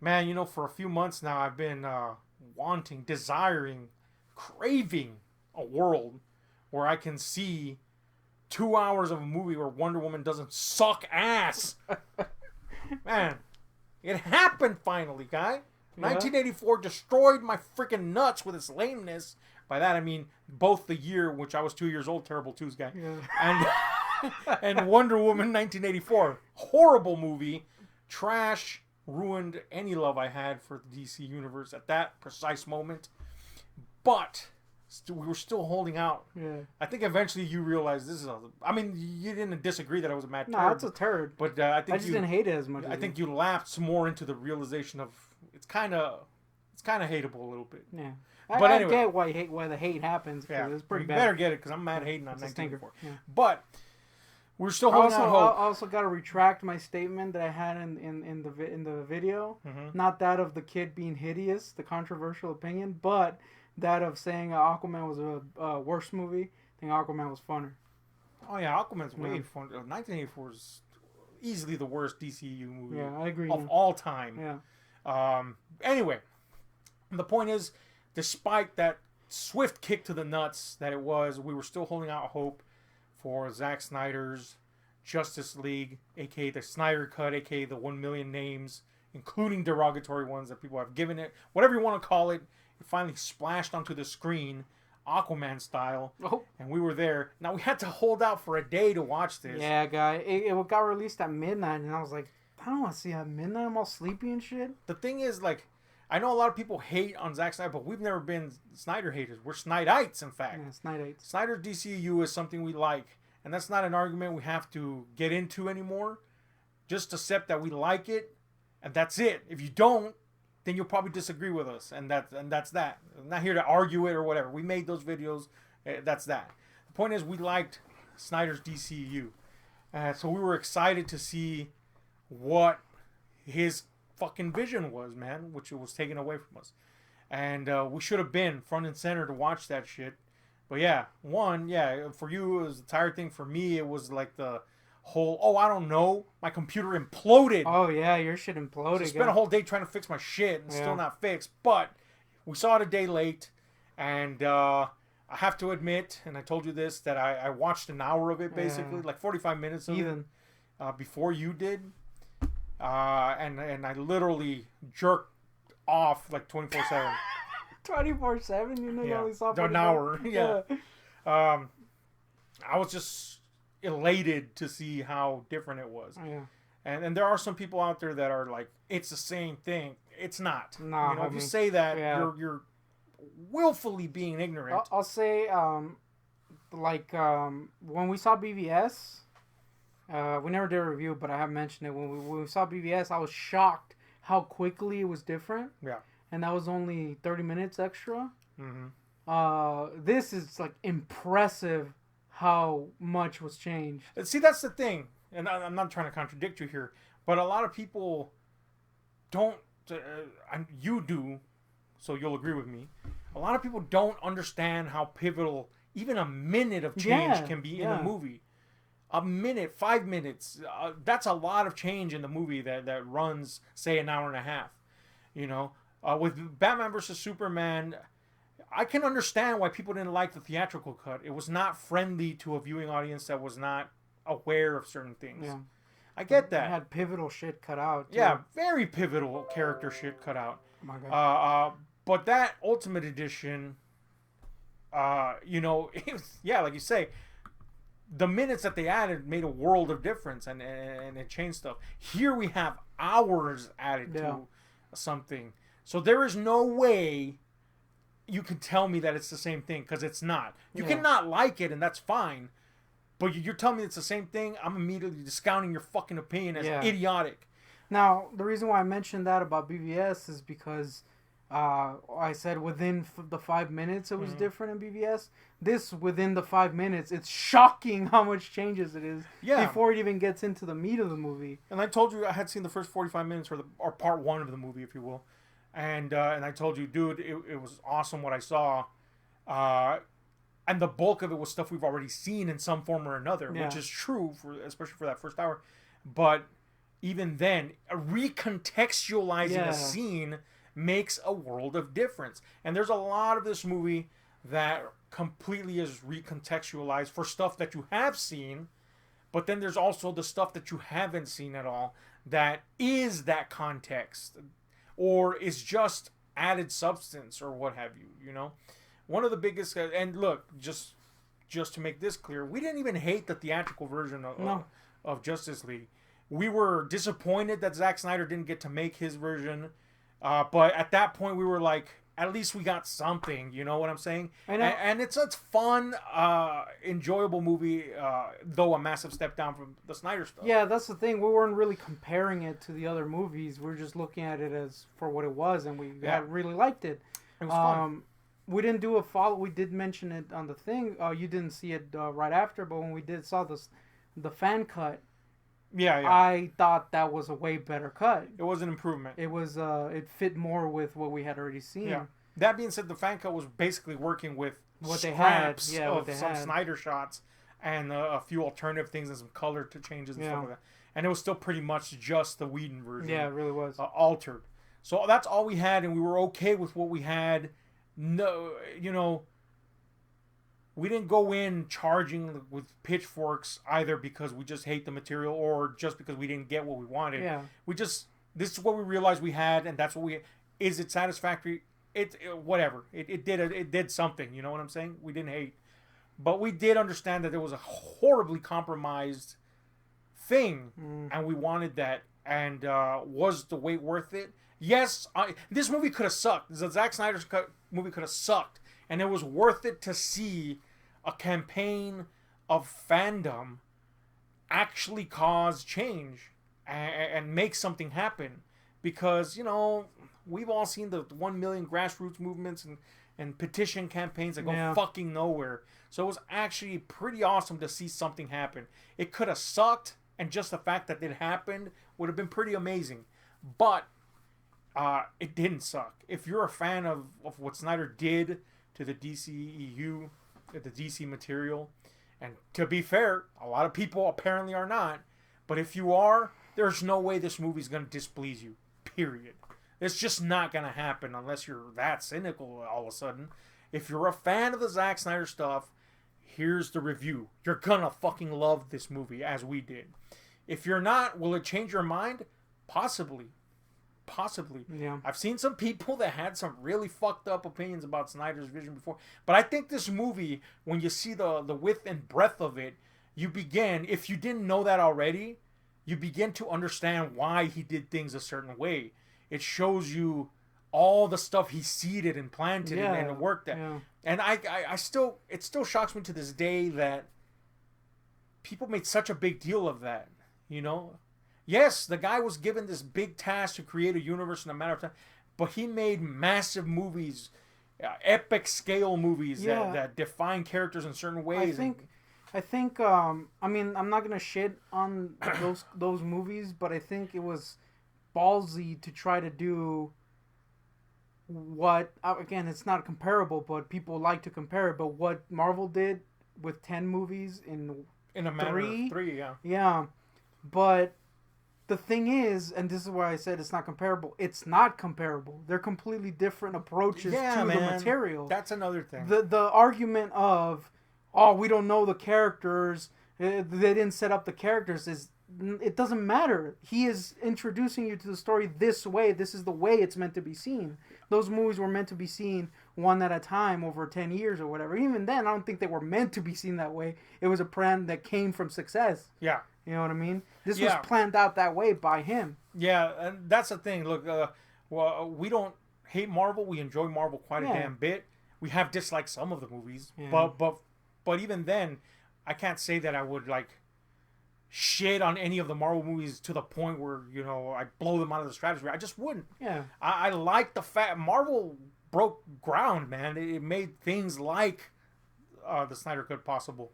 Man, for a few months now, I've been wanting, desiring, craving a world where I can see 2 hours of a movie where Wonder Woman doesn't suck ass. Man, it happened finally, guy. Yeah. 1984 destroyed my freaking nuts with its lameness. By that I mean both the year, which I was 2 years old, terrible twos guy, Yeah. and Wonder Woman 1984. Horrible movie. Trash. Ruined any love I had for the DC universe at that precise moment. But we were still holding out. Yeah. I think eventually you realized this is I mean, you didn't disagree that I was a mad turd. No, it's a turd. But I think I just didn't hate it as much. I think you lapsed more into the realization of it's kind of hateable a little bit. Yeah. But anyway, I get why the hate happens. Yeah, It's pretty you bad. better get it because I'm mad hating on It's a 1984. stinker. Yeah. But we're still holding out hope. I also got to retract my statement that I had in the video. Mm-hmm. Not that of the kid being hideous, the controversial opinion, but that of saying Aquaman was a worse movie. I think Aquaman was funner. Oh yeah, Aquaman's way fun. 1984 is easily the worst DCU movie Yeah, I agree. of all time. Yeah. Anyway, the point is, despite that swift kick to the nuts that it was, we were still holding out hope for Zack Snyder's Justice League, aka the Snyder Cut, aka the 1 million names, including derogatory ones that people have given it. Whatever you want to call it, it finally splashed onto the screen, Aquaman style, and we were there. Now, we had to hold out for a day to watch this. Yeah, guy. It got released at midnight, and I was like, I don't want to see it at midnight. I'm all sleepy and shit. The thing is, like, I know a lot of people hate on Zack Snyder, but we've never been Snyder haters. We're Snydites, in fact. Yeah, Snyders. Snyder's DCU is something we like, and that's not an argument we have to get into anymore. Just accept that we like it, and that's it. If you don't, then you'll probably disagree with us, and that's that. I'm not here to argue it or whatever. We made those videos. That's that. The point is, we liked Snyder's DCU, so we were excited to see what his fucking vision was, man, which it was taken away from us. And we should have been front and center to watch that shit. But yeah, for you it was a tired thing. For me, it was like the whole, I don't know, my computer imploded. Oh yeah, your shit imploded. So I spent a whole day trying to fix my shit and still not fixed. But we saw it a day late, and I have to admit, and I told you this, that I watched an hour of it basically, like 45 minutes of it, before you did. And I literally jerked off like 24/7. 24/7? You know, you only saw an hour. Yeah. I was just elated to see how different it was. Yeah. And there are some people out there that are like, it's the same thing. It's not. No, if you say that, you're willfully being ignorant. I'll say, when we saw BVS. We never did a review, but I have mentioned it. When we saw BVS, I was shocked how quickly it was different. Yeah. And that was only 30 minutes extra. Mm-hmm. This is, like, impressive how much was changed. See, that's the thing. And I'm not trying to contradict you here, but a lot of people don't... you do, so you'll agree with me. A lot of people don't understand how pivotal even a minute of change can be in a movie. A minute, 5 minutes, that's a lot of change in the movie that runs, say, an hour and a half. With Batman vs. Superman, I can understand why people didn't like the theatrical cut. It was not friendly to a viewing audience that was not aware of certain things. Yeah. I get that. It had pivotal shit cut out, too. Yeah, very pivotal character shit cut out. Oh my God. But that Ultimate Edition, it was, like you say, the minutes that they added made a world of difference, and it changed stuff. Here we have hours added to something. So there is no way you can tell me that it's the same thing, because it's not. You cannot like it, and that's fine. But you're telling me it's the same thing, I'm immediately discounting your fucking opinion as idiotic. Now, the reason why I mentioned that about BVS is because I said within the 5 minutes it was different in BVS. This, within the 5 minutes, it's shocking how much changes it is before it even gets into the meat of the movie. And I told you I had seen the first 45 minutes or part one of the movie, if you will. And I told you, dude, it was awesome what I saw. And the bulk of it was stuff we've already seen in some form or another, which is true, especially for that first hour. But even then, recontextualizing Yeah. a scene makes a world of difference. And there's a lot of this movie that completely is recontextualized for stuff that you have seen, but then there's also the stuff that you haven't seen at all that is that context or is just added substance or what have you, you know? One of the biggest, and look, just to make this clear, we didn't even hate the theatrical version of Justice League. We were disappointed that Zack Snyder didn't get to make his version, but at that point we were like, at least we got something. You know what I'm saying? And it's a fun, enjoyable movie, though a massive step down from the Snyder stuff. Yeah, that's the thing. We weren't really comparing it to the other movies. We're just looking at it as for what it was, and we really liked it. It was fun. We didn't do a follow. We did mention it on the thing. You didn't see it right after, but when we saw the fan cut. Yeah. I thought that was a way better cut. It was an improvement. It was. It fit more with what we had already seen. Yeah. That being said, the fan cut was basically working with what they had. Yeah, of some Snyder shots and a few alternative things and some color to changes and stuff like that. And it was still pretty much just the Whedon version. Yeah, it really was altered. So that's all we had, and we were okay with what we had. No, we didn't go in charging with pitchforks either because we just hate the material or just because we didn't get what we wanted. Yeah. This is what we realized we had, and that's what is it satisfactory? Whatever. It did something, you know what I'm saying? We didn't hate. But we did understand that there was a horribly compromised thing, and we wanted that. And was the wait worth it? Yes. This movie could have sucked. The Zack Snyder's movie could have sucked. And it was worth it to see a campaign of fandom actually cause change and make something happen. Because, we've all seen the 1 million grassroots movements and petition campaigns that go fucking nowhere. So it was actually pretty awesome to see something happen. It could have sucked, and just the fact that it happened would have been pretty amazing. But it didn't suck. If you're a fan of what Snyder did to the DCEU, the DC material, and to be fair, a lot of people apparently are not, but if you are, there's no way this movie's going to displease you, period. It's just not going to happen unless you're that cynical all of a sudden. If you're a fan of the Zack Snyder stuff, here's the review. You're going to fucking love this movie, as we did. If you're not, will it change your mind? Possibly. Yeah. I've seen some people that had some really fucked up opinions about Snyder's vision before. But I think this movie, when you see the width and breadth of it, you begin, if you didn't know that already, you begin to understand why he did things a certain way. It shows you all the stuff he seeded and planted and worked at. Yeah. And it still shocks me to this day that people made such a big deal of that, Yes, the guy was given this big task to create a universe in a matter of time, but he made massive movies, epic scale movies that define characters in certain ways. I think. I'm not gonna shit on those movies, but I think it was ballsy to try to do what. Again, it's not comparable, but people like to compare it. But what Marvel did with 10 movies in a matter of 3, yeah, but. The thing is, and this is why I said it's not comparable. It's not comparable. They're completely different approaches to the material. That's another thing. The argument of, we don't know the characters. They didn't set up the characters. It doesn't matter. He is introducing you to the story this way. This is the way it's meant to be seen. Those movies were meant to be seen one at a time over 10 years or whatever. Even then, I don't think they were meant to be seen that way. It was a plan that came from success. Yeah. You know what I mean? This was planned out that way by him. Yeah, and that's the thing. Look, we don't hate Marvel. We enjoy Marvel quite a damn bit. We have disliked some of the movies, but even then, I can't say that I would shit on any of the Marvel movies to the point where I blow them out of the stratosphere. I just wouldn't. Yeah. I like the fact Marvel broke ground, man. It made things like the Snyder Cut possible.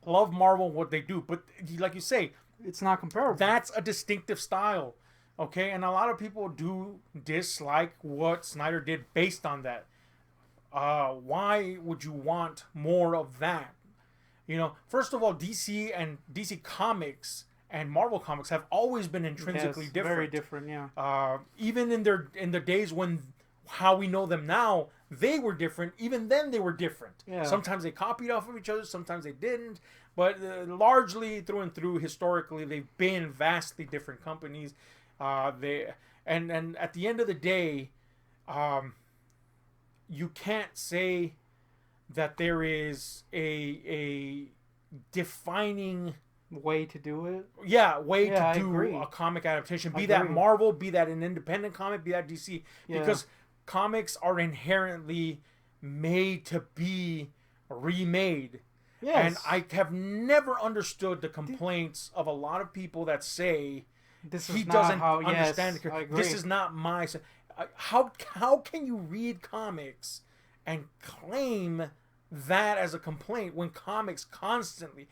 Love Marvel, what they do, but like you say, it's not comparable. That's a distinctive style, okay? And a lot of people do dislike what Snyder did based on that. Why would you want more of that? First of all, DC and DC Comics and Marvel comics have always been intrinsically different. Very different, yeah. Even in the days when how we know them now, they were different. Even then, they were different. Yeah. Sometimes they copied off of each other. Sometimes they didn't. But largely, through and through, historically, they've been vastly different companies. And at the end of the day, you can't say that there is a defining way to do it. Way to do a comic adaptation. Be that Marvel, be that an independent comic, be that DC. Because comics are inherently made to be remade. Yes. And I have never understood the complaints of a lot of people that say he doesn't understand. This is not my... How can you read comics and claim that as a complaint when comics constantly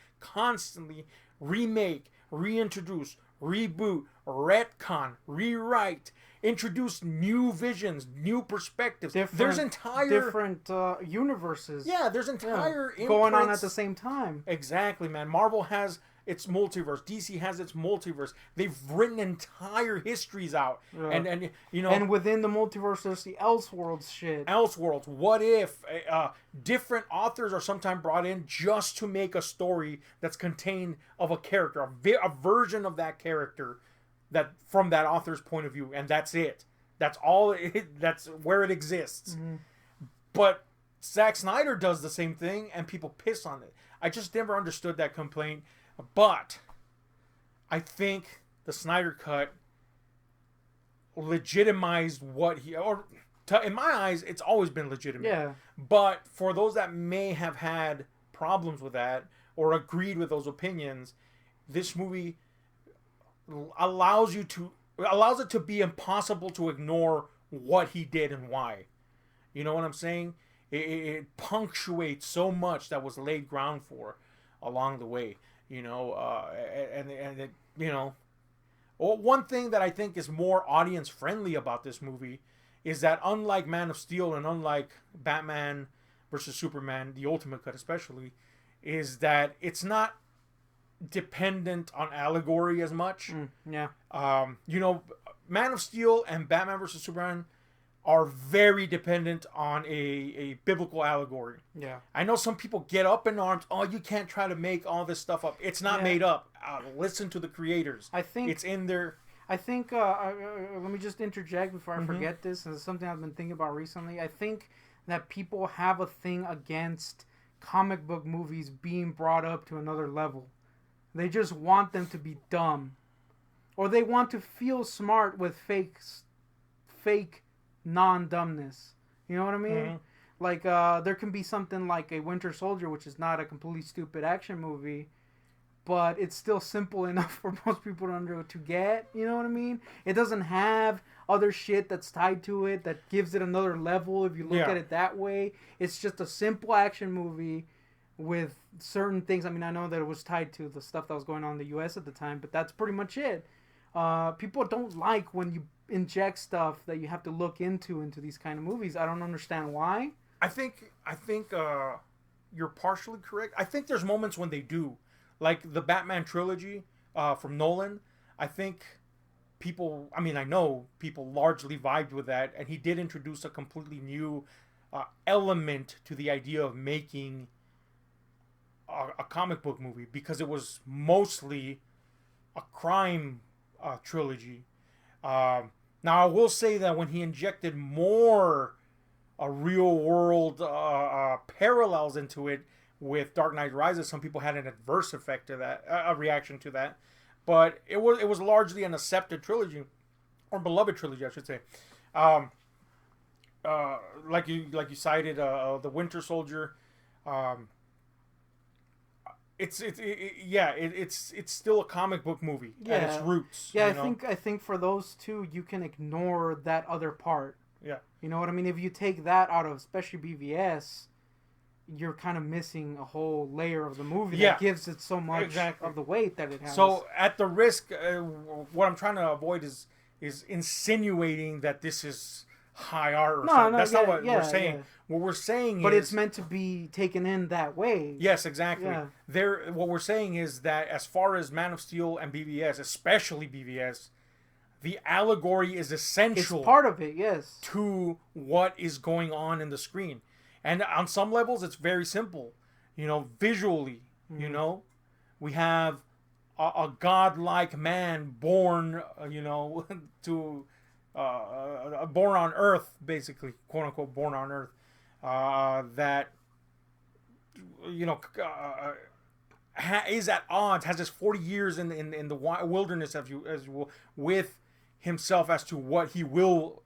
remake, reintroduce, reboot, retcon, rewrite, introduce new visions, new perspectives. There's entire different universes. Yeah, there's entire going on at the same time. Exactly, man. Marvel has its multiverse. DC has its multiverse. They've written entire histories out, and you know, and within the multiverse, there's the Elseworlds shit. Elseworlds. What if different authors are sometimes brought in just to make a story that's contained of a character, a version of that character, that from that author's point of view, and that's it. That's all. That's where it exists. Mm-hmm. But Zack Snyder does the same thing, and people piss on it. I just never understood that complaint. But I think the Snyder Cut legitimized what he... in my eyes, it's always been legitimate. Yeah. But for those that may have had problems with that or agreed with those opinions, this movie allows it to be impossible to ignore what he did and why. You know what I'm saying? It punctuates so much that was laid ground for along the way. You know, and it, you know, one thing that I think is more audience friendly about this movie is that unlike Man of Steel and unlike Batman versus Superman, the Ultimate Cut especially, is that it's not dependent on allegory as much. Yeah. You know, Man of Steel and Batman versus Superman are very dependent on a biblical allegory. Yeah. I know some people get up in arms, oh, you can't try to make all this stuff up. It's not made up. Listen to the creators. I think it's in there. I think, let me just interject before I forget this, and it's something I've been thinking about recently. I think that people have a thing against comic book movies being brought up to another level. They just want them to be dumb. Or they want to feel smart with fake non-dumbness. You know what I mean? Mm-hmm. Like, there can be something like a Winter Soldier, which is not a completely stupid action movie, but it's still simple enough for most people to get. You know what I mean? It doesn't have other shit that's tied to it that gives it another level if you look at it that way. It's just a simple action movie with certain things. I mean, I know that it was tied to the stuff that was going on in the U.S. at the time, but that's pretty much it. People don't like when you inject stuff that you have to look into these kind of movies. I don't understand why. I think you're partially correct. I think there's moments when they do, like the Batman trilogy from Nolan. I think people, I know people largely vibed with that, and he did introduce a completely new element to the idea of making a comic book movie, because it was mostly a crime trilogy. Now, I will say that when he injected more real world parallels into it with Dark Knight Rises, some people had an adverse effect to that, a reaction to that. But it was largely an accepted trilogy, or beloved trilogy, I should say. Like you cited, the Winter Soldier. It's still a comic book movie at its roots. Yeah, I think for those two, you can ignore that other part. Yeah. You know what I mean? If you take that out of, especially BVS, you're kind of missing a whole layer of the movie that gives it so much of the weight that it has. So, at the risk, what I'm trying to avoid is insinuating that this is high art or No, something. no, That's yeah, not what yeah, we're saying. yeah. What we're saying But is, it's meant to be taken in that way. yes, exactly. Yeah. What we're saying is that as far as Man of Steel and BVS, especially BVS, the allegory is essential. It's part of it, yes. To what is going on in the screen. And on some levels, it's very simple. Visually, we have a godlike man born, to born on Earth, basically, quote unquote, born on Earth, that is at odds, has this 40 years in the wilderness, as you will, with himself as to what he will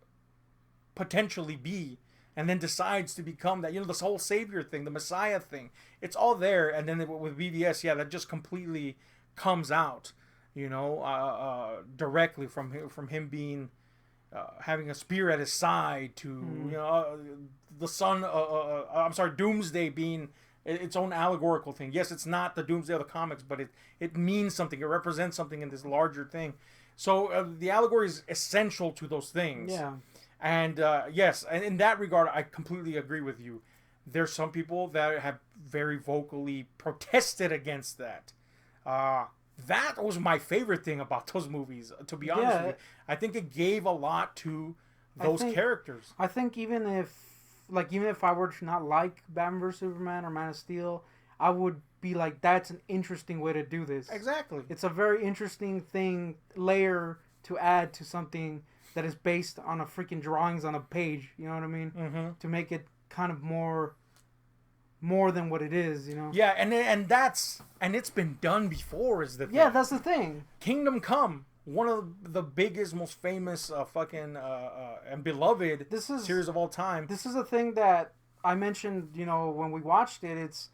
potentially be, and then decides to become that. This whole savior thing, the Messiah thing, it's all there. And then with BVS, yeah, that just completely comes out, directly from him being having a spear at his side to the sun. I'm sorry, Doomsday being its own allegorical thing. Yes, it's not the Doomsday of the comics, but it means something. It represents something in this larger thing. So the allegory is essential to those things. Yeah. And yes, and in that regard, I completely agree with you. There's some people that have very vocally protested against that. That was my favorite thing about those movies, to be honest with you. I think it gave a lot to those characters. I think even if I were to not like Batman vs Superman or Man of Steel, I would be like, that's an interesting way to do this. Exactly. It's a very interesting layer to add to something that is based on a freaking drawings on a page. You know what I mean? Mm-hmm. To make it kind of more than what it is. Yeah, and it's been done before. Is the thing. Yeah, that's the thing. Kingdom Come, one of the biggest, most famous, and beloved series of all time. This is a thing that I mentioned. When we watched it, it's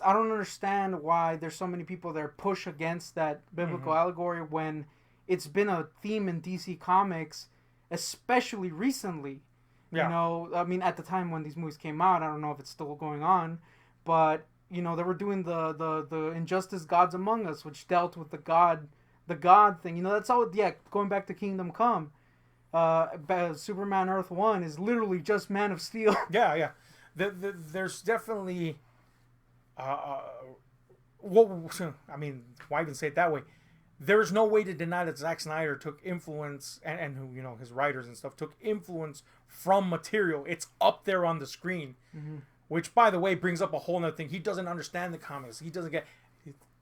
I don't understand why there's so many people that push against that biblical allegory when it's been a theme in DC Comics, especially recently. Yeah. I mean, at the time when these movies came out, I don't know if it's still going on, but they were doing the Injustice Gods Among Us, which dealt with the God thing. That's all. Yeah, going back to Kingdom Come, Superman Earth 1 is literally just Man of Steel. Yeah. There's definitely, I mean, why even say it that way? There is no way to deny that Zack Snyder took influence, and who his writers and stuff took influence from material. It's up there on the screen, which, by the way, brings up a whole other thing. He doesn't understand the comics. He doesn't get,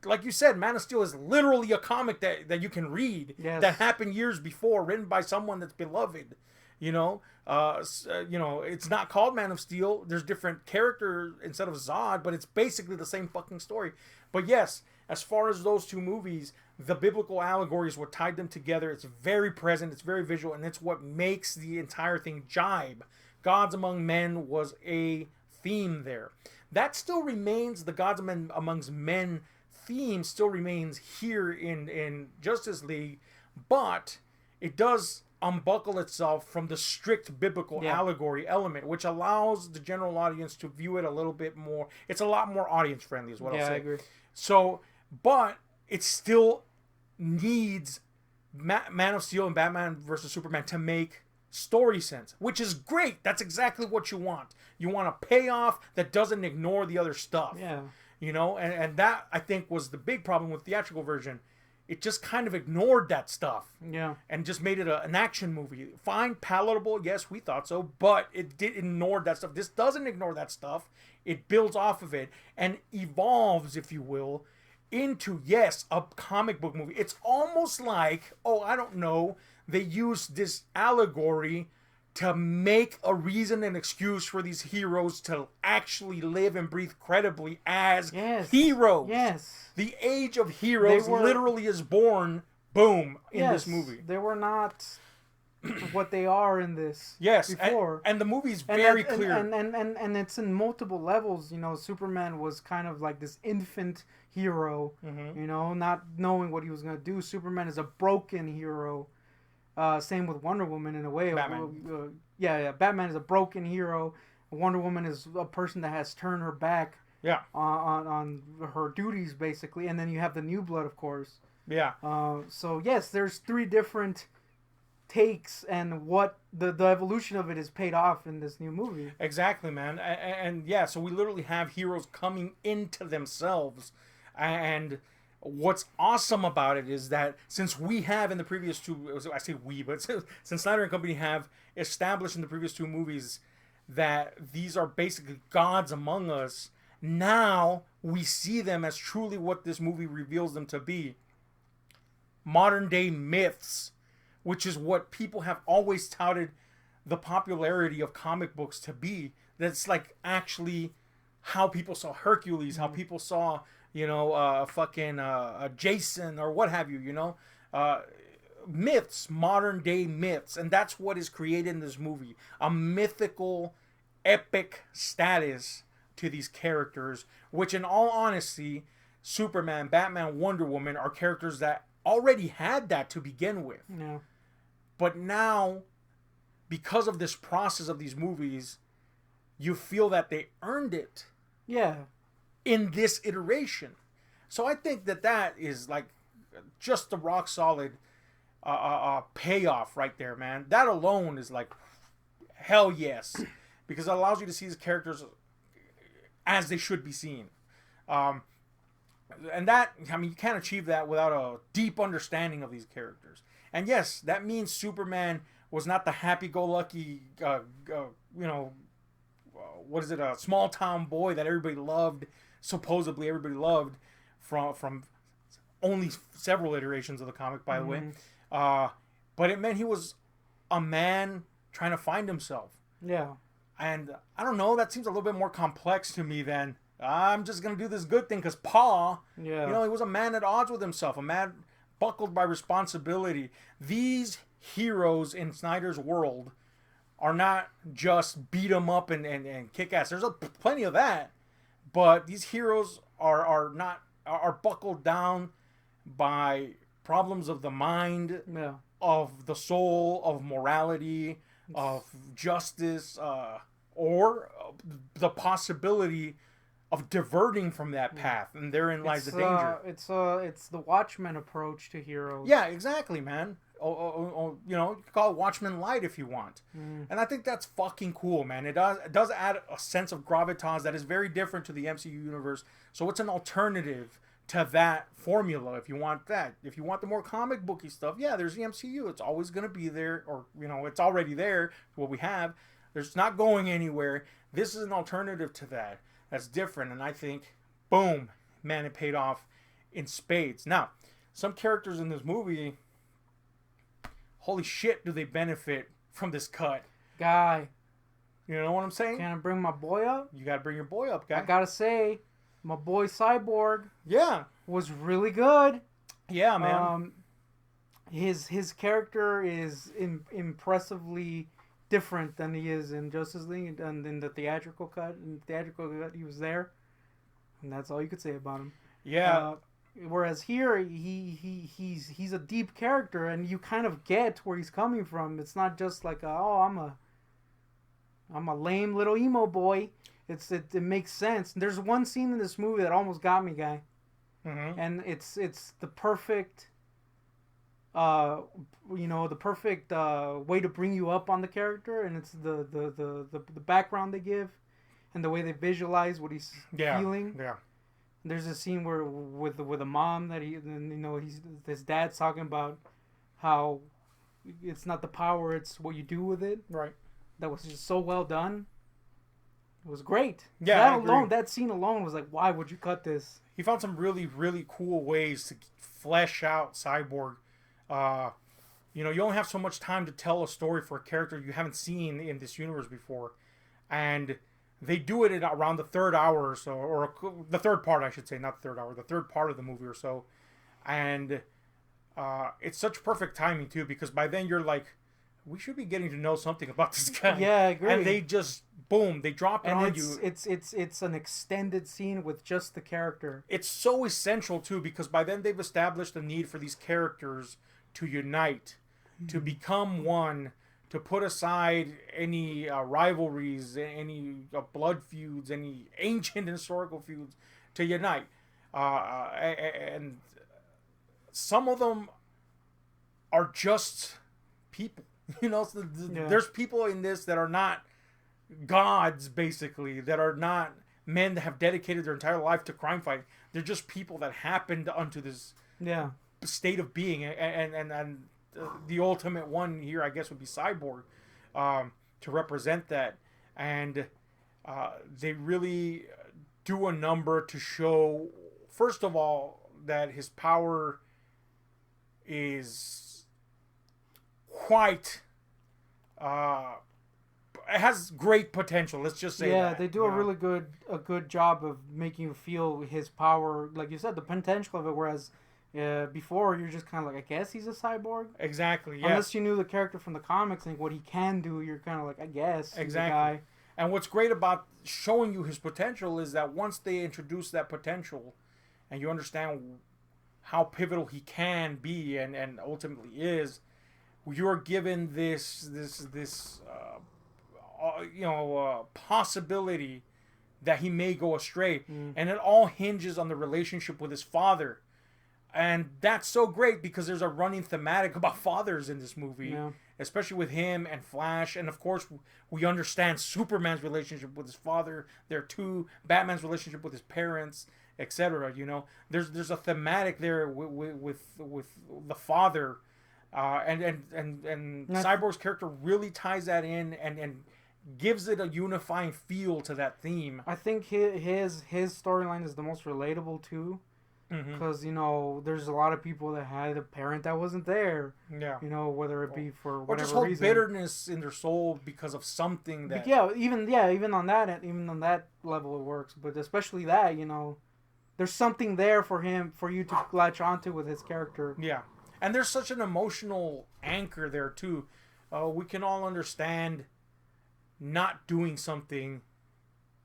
like you said, Man of Steel is literally a comic that you can read that happened years before, written by someone that's beloved. It's not called Man of Steel. There's different characters instead of Zod, but it's basically the same fucking story. But yes, as far as those two movies, the biblical allegory is what tied them together. It's very present, it's very visual, and it's what makes the entire thing jibe. Gods Among Men was a theme there. That still remains, the Gods Amongst Men theme still remains here in Justice League, but it does unbuckle itself from the strict biblical allegory element, which allows the general audience to view it a little bit more. It's a lot more audience friendly, is what I'll say. I agree. So, but it still needs Man of Steel and Batman vs Superman to make story sense, which is great. That's exactly what you want. You want a payoff that doesn't ignore the other stuff. Yeah. And that, I think, was the big problem with the theatrical version. It just kind of ignored that stuff. Yeah. And just made it an action movie. Fine, palatable, yes, we thought so, but it did ignore that stuff. This doesn't ignore that stuff. It builds off of it and evolves, if you will, into, yes, a comic book movie. It's almost like, I don't know, they use this allegory to make a reason and excuse for these heroes to actually live and breathe credibly as heroes. Yes. The age of heroes literally is born, boom, in this movie. They were not what they are in this. Yes, before. And the movie's very clear. And it's in multiple levels. Superman was kind of like this infant hero, not knowing what he was going to do. Superman is a broken hero. Same with Wonder Woman in a way. Batman. Batman is a broken hero. Wonder Woman is a person that has turned her back on her duties, basically. And then you have the New Blood, of course. Yeah. So, yes, there's three different takes and what the evolution of it is paid off in this new movie. Exactly, man. And yeah, so we literally have heroes coming into themselves. And what's awesome about it is that since we have in the previous two, I say we, but since Snyder and Company have established in the previous two movies that these are basically gods among us, now we see them as truly what this movie reveals them to be. Modern day myths, which is what people have always touted the popularity of comic books to be. That's like actually how people saw Hercules, how people saw, Jason or what have you, myths, modern day myths. And that's what is created in this movie. A mythical, epic status to these characters, which in all honesty, Superman, Batman, Wonder Woman are characters that already had that to begin with. Yeah. But now, because of this process of these movies, you feel that they earned it. Yeah. In this iteration. So I think that is like just the rock solid payoff right there, man. That alone is like hell yes. Because it allows you to see these characters as they should be seen. And that, you can't achieve that without a deep understanding of these characters. And yes, that means Superman was not the happy-go-lucky, a small town boy that everybody loved, supposedly everybody loved, from only several iterations of the comic, by the way. But it meant he was a man trying to find himself. Yeah. And I don't know, that seems a little bit more complex to me than I'm just going to do this good thing because Pa, he was a man at odds with himself, a man buckled by responsibility. These heroes in Snyder's world are not just beat 'em up and kick ass. There's plenty of that. But these heroes are buckled down by problems of the mind, of the soul, of morality, of justice, or the possibility of diverting from that path, and therein lies the danger. It's the Watchmen approach to heroes. Yeah, exactly, man. You could call it Watchmen Light if you want. And I think that's fucking cool, man. It does add a sense of gravitas that is very different to the MCU universe. So it's an alternative to that formula if you want that. If you want the more comic booky stuff, yeah, there's the MCU. It's always going to be there, or, it's already there, what we have. There's not going anywhere. This is an alternative to that. That's different, and I think, boom, man, it paid off in spades. Now, some characters in this movie, holy shit, do they benefit from this cut. Guy. You know what I'm saying? Can I bring my boy up? You gotta bring your boy up, guy. I gotta say, my boy Cyborg was really good. Yeah, man. His character is impressively different than he is in Justice League and in the theatrical cut. In the theatrical cut, he was there, and that's all you could say about him. Yeah. Whereas here, he's a deep character, and you kind of get where he's coming from. It's not just like I'm a lame little emo boy. It makes sense. There's one scene in this movie that almost got me, guy, and it's the perfect. The perfect way to bring you up on the character, and it's the background they give, and the way they visualize what he's feeling. Yeah. There's a scene where with a mom that his dad's talking about how it's not the power, it's what you do with it. Right. That was just so well done. It was great. Yeah, that scene alone was like, why would you cut this? He found some really, really cool ways to flesh out Cyborg. You only have so much time to tell a story for a character you haven't seen in this universe before, and they do it at around the third hour or so, or the third part, I should say, not the third hour, the third part of the movie or so, and it's such perfect timing too, because by then you're like, we should be getting to know something about this guy. Yeah, I agree. And they just boom, they drop it on you. It's an extended scene with just the character. It's so essential too, because by then they've established the need for these characters to unite, to become one, to put aside any rivalries, any blood feuds, any ancient historical feuds, to unite. And some of them are just people. You know, so there's people in this that are not gods, basically, that are not men that have dedicated their entire life to crime fighting. They're just people that happened onto this state of being, and the ultimate one here, I guess, would be Cyborg, to represent that. And they really do a number to show, first of all, that his power is quite it has great potential. Let's just say that. Yeah, they do a really good job of making you feel his power, like you said, the potential of it. Whereas before, you're just kind of like, I guess he's a cyborg. Exactly. Yeah. Unless you knew the character from the comics and what he can do, you're kind of like, I guess. Exactly. He's a guy. And what's great about showing you his potential is that once they introduce that potential, and you understand how pivotal he can be and ultimately is, you're given this possibility that he may go astray. And it all hinges on the relationship with his father. And that's so great because there's a running thematic about fathers in this movie, especially with him and Flash. And of course, we understand Superman's relationship with his father there too, Batman's relationship with his parents, etc. You know, there's a thematic there with the father, and Cyborg's character really ties that in and gives it a unifying feel to that theme. I think his storyline is the most relatable too. Because, you know, there's a lot of people that had a parent that wasn't there. Yeah. You know, whether it be for whatever reason. Or just hold bitterness in their soul because of something that... Even on that level it works. But especially that, you know, there's something there for you to latch onto with his character. Yeah. And there's such an emotional anchor there, too. We can all understand not doing something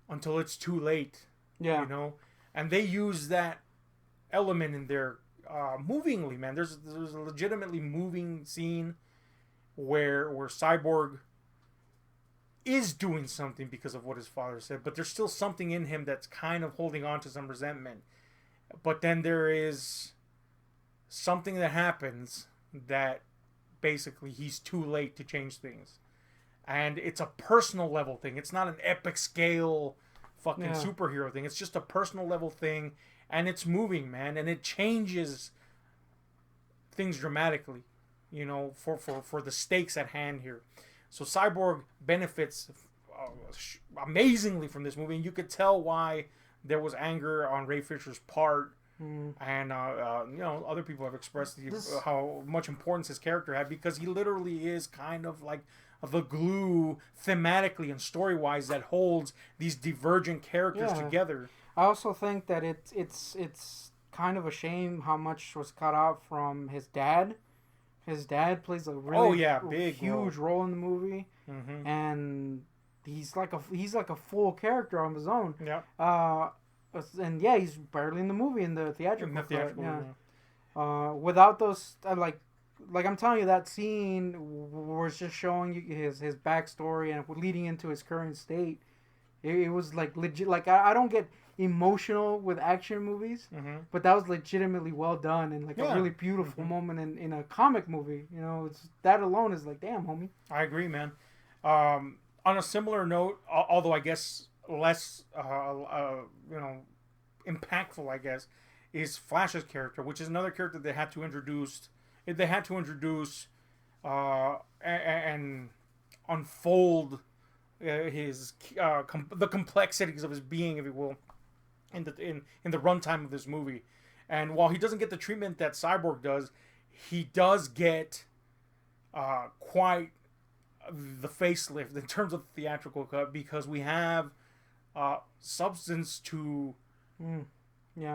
until it's too late. Yeah. You know? And they use that element in there movingly, man. There's a legitimately moving scene where Cyborg is doing something because of what his father said, but there's still something in him that's kind of holding on to some resentment. But then there is something that happens that basically he's too late to change things. And it's a personal level thing. It's not an epic scale fucking superhero thing. It's just a personal level thing. And it's moving, man, and it changes things dramatically, you know, for the stakes at hand here. So Cyborg benefits amazingly from this movie, and you could tell why there was anger on Ray Fisher's part, and you know, other people have expressed how much importance his character had, because he literally is kind of like the glue thematically and story-wise that holds these divergent characters together. I also think that it's kind of a shame how much was cut out from his dad. His dad plays a really huge role in the movie, and he's like a full character on his own. Yeah. And he's barely in the movie in the theatrical. Without those, like I'm telling you, that scene was just showing you his backstory and leading into his current state. It was like legit. Like I don't get emotional with action movies, but that was legitimately well done and like a really beautiful moment in a comic movie. You know, that alone is like, damn, homie. I agree, man. On a similar note, although I guess less, impactful, I guess, is Flash's character, which is another character they had to introduce. They had to introduce and unfold his the complexities of his being, if you will, in the runtime of this movie. And while he doesn't get the treatment that Cyborg does, he does get quite the facelift in terms of the theatrical cut, because we have substance to.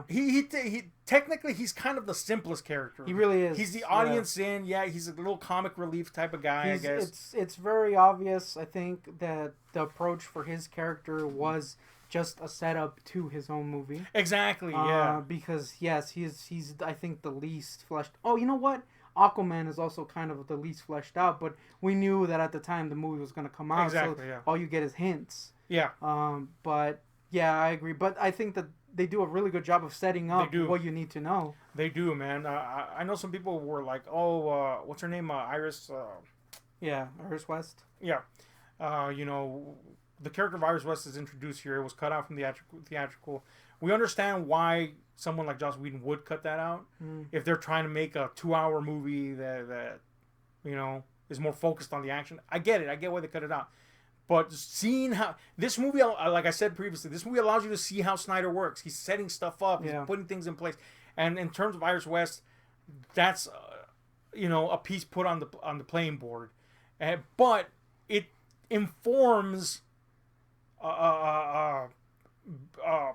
He technically he's kind of the simplest character. He really is. He's the audience in. Yeah, he's a little comic relief type of guy, I guess. It's very obvious, I think, that the approach for his character was just a setup to his own movie. Exactly, yeah. Because he's I think the least fleshed. Oh, you know what? Aquaman is also kind of the least fleshed out, but we knew that at the time the movie was going to come out. Exactly, so all you get is hints. Yeah. But yeah, I agree. But I think that they do a really good job of setting up what you need to know. They do, man. I know some people were like, "Oh, what's her name? Iris Yeah, Iris West. Yeah. You know, the character of Iris West is introduced here. It was cut out from the theatrical. We understand why someone like Joss Whedon would cut that out if they're trying to make a 2-hour movie that you know is more focused on the action. I get it. I get why they cut it out. But seeing how this movie, like I said previously, this movie allows you to see how Snyder works. He's setting stuff up. He's putting things in place. And in terms of Iris West, that's you know, a piece put on the playing board. But it informs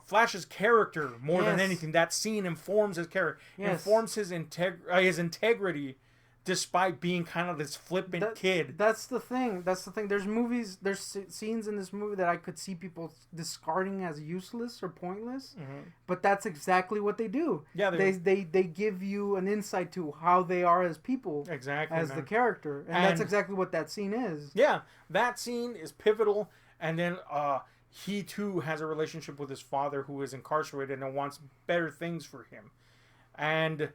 Flash's character more than anything. That scene informs his character, informs his integrity, despite being kind of this flippant kid. That's the thing. There's scenes in this movie that I could see people discarding as useless or pointless, but that's exactly what they do. Yeah, they give you an insight to how they are as people, exactly, as the character, and that's exactly what that scene is. Yeah, that scene is pivotal, and then he too has a relationship with his father, who is incarcerated and wants better things for him, and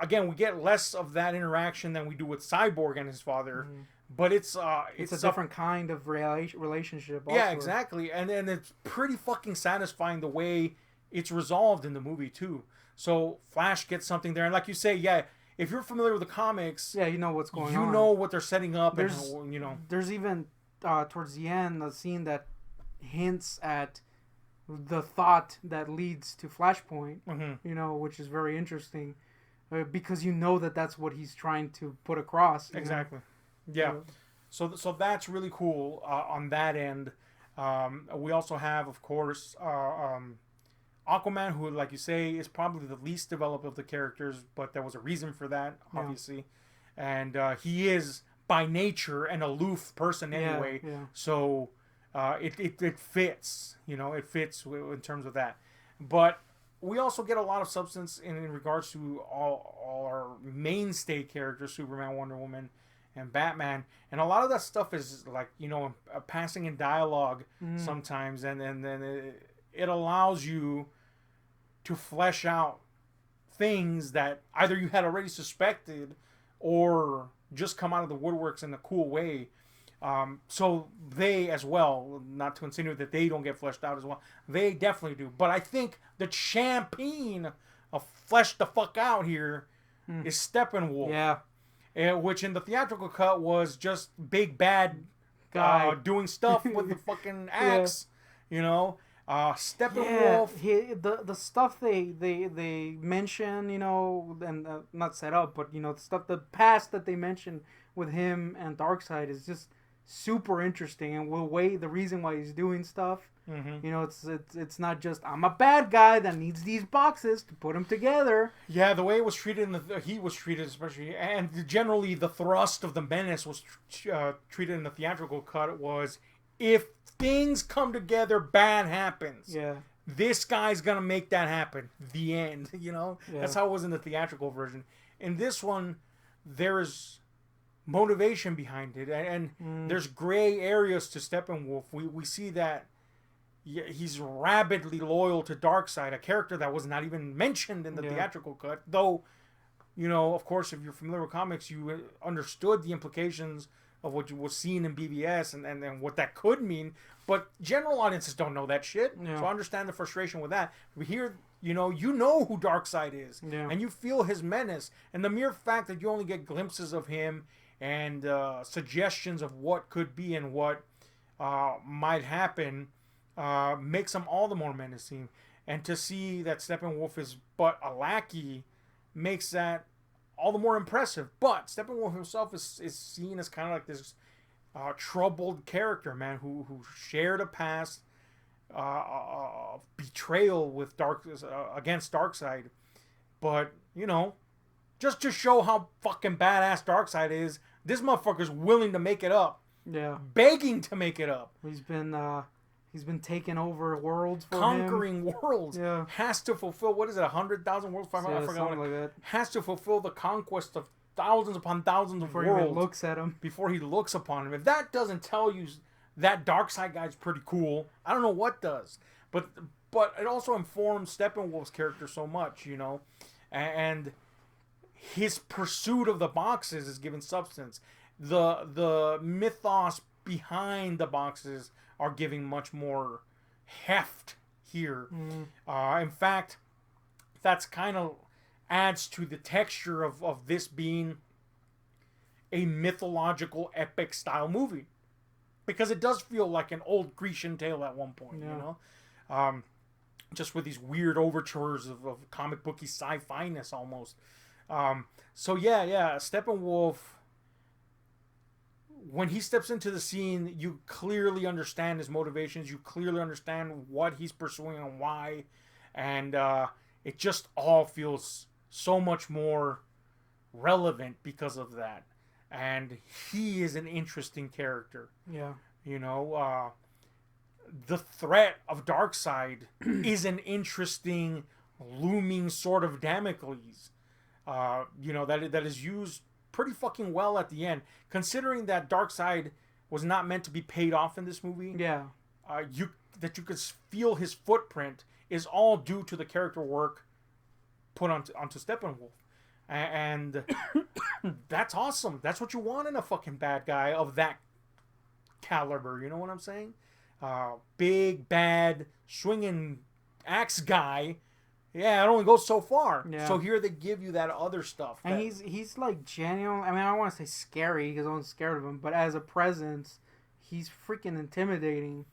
again, we get less of that interaction than we do with Cyborg and his father, but it's a different kind of relationship. Also. Yeah, exactly, and it's pretty fucking satisfying the way it's resolved in the movie too. So Flash gets something there, and like you say, yeah, if you're familiar with the comics, you know what's going on. You know what they're setting up, there's, and you know. There's even towards the end a scene that hints at the thought that leads to Flashpoint. You know, which is very interesting. Because you know that's what he's trying to put across. Exactly. Yeah. So that's really cool on that end. We also have, of course, Aquaman, who, like you say, is probably the least developed of the characters, but there was a reason for that, obviously. And he is, by nature, an aloof person anyway. So it fits. You know, it fits in terms of that. But we also get a lot of substance in regards to all our mainstay characters, Superman, Wonder Woman, and Batman. And a lot of that stuff is like, you know, passing in dialogue sometimes. And then it allows you to flesh out things that either you had already suspected or just come out of the woodworks in a cool way. So they as well, not to insinuate that they don't get fleshed out as well, they definitely do. But I think the champion of flesh the fuck out here is Steppenwolf. Which in the theatrical cut was just big bad guy doing stuff with the fucking axe. You know, Steppenwolf. The stuff they mention, you know, and not set up, but you know, the past that they mention with him and Darkseid is just super interesting, and the reason why he's doing stuff. You know, it's not just I'm a bad guy that needs these boxes to put them together. Yeah, the way it was treated he was treated especially, and generally the thrust of the menace was treated in the theatrical cut was, if things come together, bad happens. Yeah, this guy's gonna make that happen. The end. You know, that's how it was in the theatrical version. In this one, there's motivation behind it, and there's gray areas to Steppenwolf. We see that he's rabidly loyal to Darkseid, a character that was not even mentioned in the theatrical cut, though, you know, of course, if you're familiar with comics, you understood the implications of what you was seeing in BVS and what that could mean, but general audiences don't know that shit, so I understand the frustration with that. But here, you know who Darkseid is, and you feel his menace, and the mere fact that you only get glimpses of him and suggestions of what could be and what might happen makes him all the more menacing. And to see that Steppenwolf is but a lackey makes that all the more impressive. But Steppenwolf himself is seen as kind of like this troubled character, man, who shared a past betrayal with against Darkseid. But, you know, just to show how fucking badass Darkseid is, this motherfucker's willing to make it up. Yeah. Begging to make it up. He's been taking over worlds for Conquering worlds. Yeah. Has to fulfill, what is it, 100,000 worlds? I forgot something like that. Has to fulfill the conquest of thousands upon thousands of worlds. Before he even looks at him. Before he looks upon him. If that doesn't tell you that Darkseid guy's pretty cool, I don't know what does. But it also informs Steppenwolf's character so much, you know. And his pursuit of the boxes is given substance. the mythos behind the boxes are giving much more heft here. In fact, that's kind of adds to the texture of this being a mythological epic style movie, because it does feel like an old Grecian tale at one point, you know, just with these weird overtures of comic booky sci-fi-ness almost. So yeah, Steppenwolf, when he steps into the scene, you clearly understand his motivations. You clearly understand what he's pursuing and why. And it just all feels so much more relevant because of that. And he is an interesting character. Yeah. You know, the threat of Darkseid is an interesting, looming sword of Damocles. You know, that is used pretty fucking well at the end, considering that Darkseid was not meant to be paid off in this movie. Yeah. You could feel his footprint is all due to the character work put onto Steppenwolf. And that's awesome. That's what you want in a fucking bad guy of that caliber. You know what I'm saying? Big, bad, swinging axe guy. Yeah, it only goes so far. Yeah. So here they give you that other stuff. And he's like genuine. I mean, I don't want to say scary because I'm scared of him, but as a presence, he's freaking intimidating.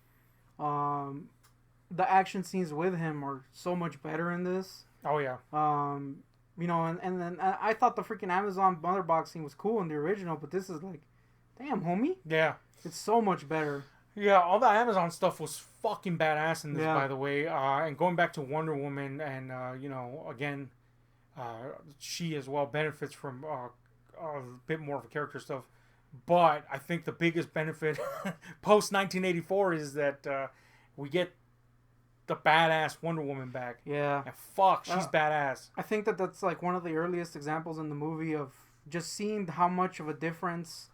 The action scenes with him are so much better in this. Oh yeah. You know, and then I thought the freaking Amazon mother box scene was cool in the original, but this is like, damn, homie. Yeah. It's so much better. Yeah, all the Amazon stuff was fucking badass in this, by the way. And going back to Wonder Woman, and you know, again, she as well benefits from a bit more of a character stuff. But I think the biggest benefit post 1984 is that we get the badass Wonder Woman back. Yeah. And fuck, she's badass. I think that's like one of the earliest examples in the movie of just seeing how much of a difference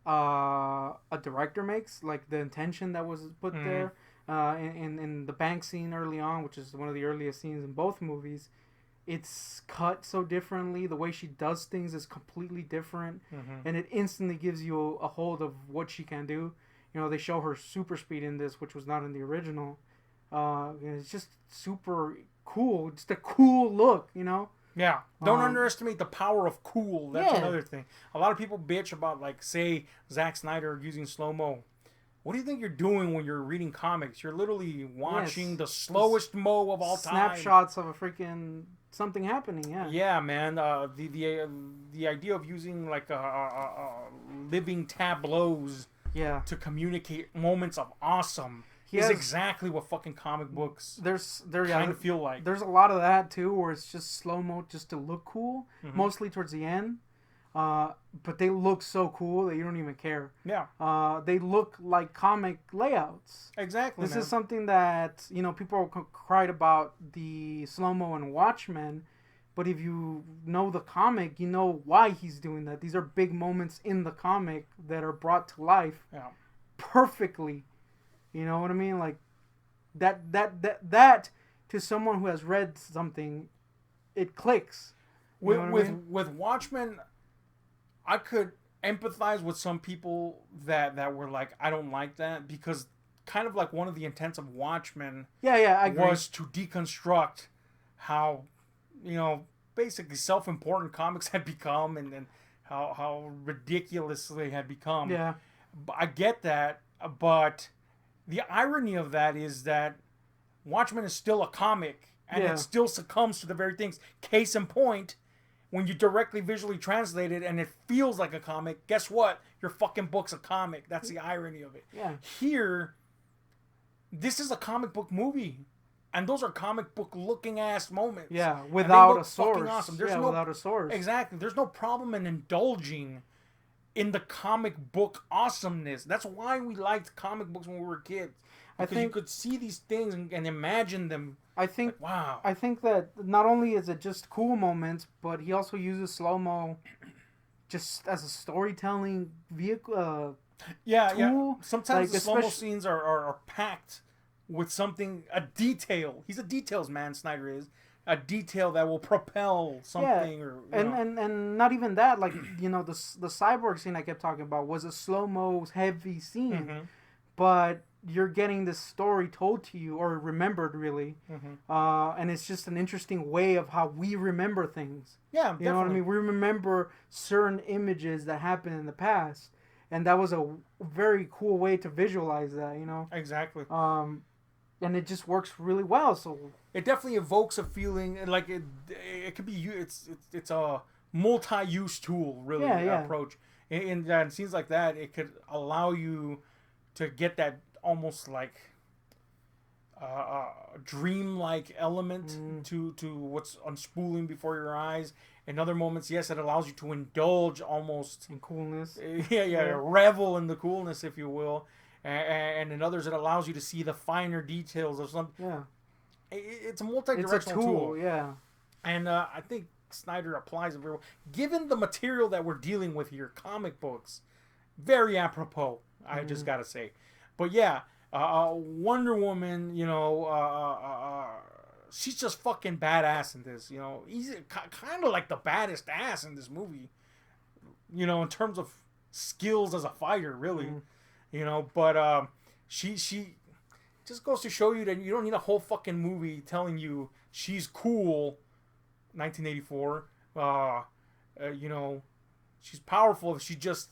a director makes, like the intention that was put there in the bank scene early on, which is one of the earliest scenes in both movies. It's cut so differently. The way she does things is completely different, and it instantly gives you a hold of what she can do. You know, they show her super speed in this, which was not in the original. It's just super cool. Just a cool look, you know? Yeah. Don't underestimate the power of cool. That's another thing. A lot of people bitch about, like, say, Zack Snyder using slow-mo. What do you think you're doing when you're reading comics? You're literally watching the slowest mo of all time. Snapshots of a freaking something happening, yeah. Yeah, man. The idea of using, like, living tableaus to communicate moments of awesome is exactly what fucking comic books kind of feel like. There's a lot of that too, where it's just slow mo just to look cool, mostly towards the end. But they look so cool that you don't even care. Yeah. They look like comic layouts. Exactly. This is something that, you know, people cried about the slow mo and Watchmen, but if you know the comic, you know why he's doing that. These are big moments in the comic that are brought to life perfectly. You know what I mean? Like that to someone who has read something, it clicks. With Watchmen, I could empathize with some people that were like, I don't like that, because kind of like one of the intents of Watchmen I agree. was to deconstruct how, you know, basically self-important comics had become and how ridiculous they had become. Yeah. I get that, but the irony of that is that Watchmen is still a comic, and it still succumbs to the very things. Case in point, when you directly visually translate it and it feels like a comic, guess what? Your fucking book's a comic. That's the irony of it. Yeah. Here, this is a comic book movie, and those are comic book looking ass moments. Yeah, without a source. Awesome. Without a source. Exactly. There's no problem in indulging in the comic book awesomeness. That's why we liked comic books when we were kids. Because you could see these things and imagine them. I think, like, wow. I think that not only is it just cool moments, but he also uses slow-mo just as a storytelling vehicle. Tool. Yeah. Sometimes the slow-mo scenes are packed with something, a detail. He's a details man, Snyder is. a detail that will propel something, or and not even that. Like the cyborg scene I kept talking about was a slow-mo heavy scene, but you're getting this story told to you or remembered really, and it's just an interesting way of how we remember things. Yeah, you know what I mean. We remember certain images that happened in the past, and that was a very cool way to visualize that. Exactly. And it just works really well. So it definitely evokes a feeling, and like it could be it's a multi-use tool, really. Approach in scenes like that. It could allow you to get that almost like dream-like element to what's unspooling before your eyes. In other moments, yes, it allows you to indulge almost in coolness. Revel in the coolness, if you will. And in others, it allows you to see the finer details of something. Yeah, it's a multi-directional tool. Yeah, and I think Snyder applies it very well. Given the material that we're dealing with here, comic books, very apropos. I just gotta say, but yeah, Wonder Woman, she's just fucking badass in this. He's kind of like the baddest ass in this movie. In terms of skills as a fighter, really. But she just goes to show you that you don't need a whole fucking movie telling you she's cool. 1984. She's powerful if she just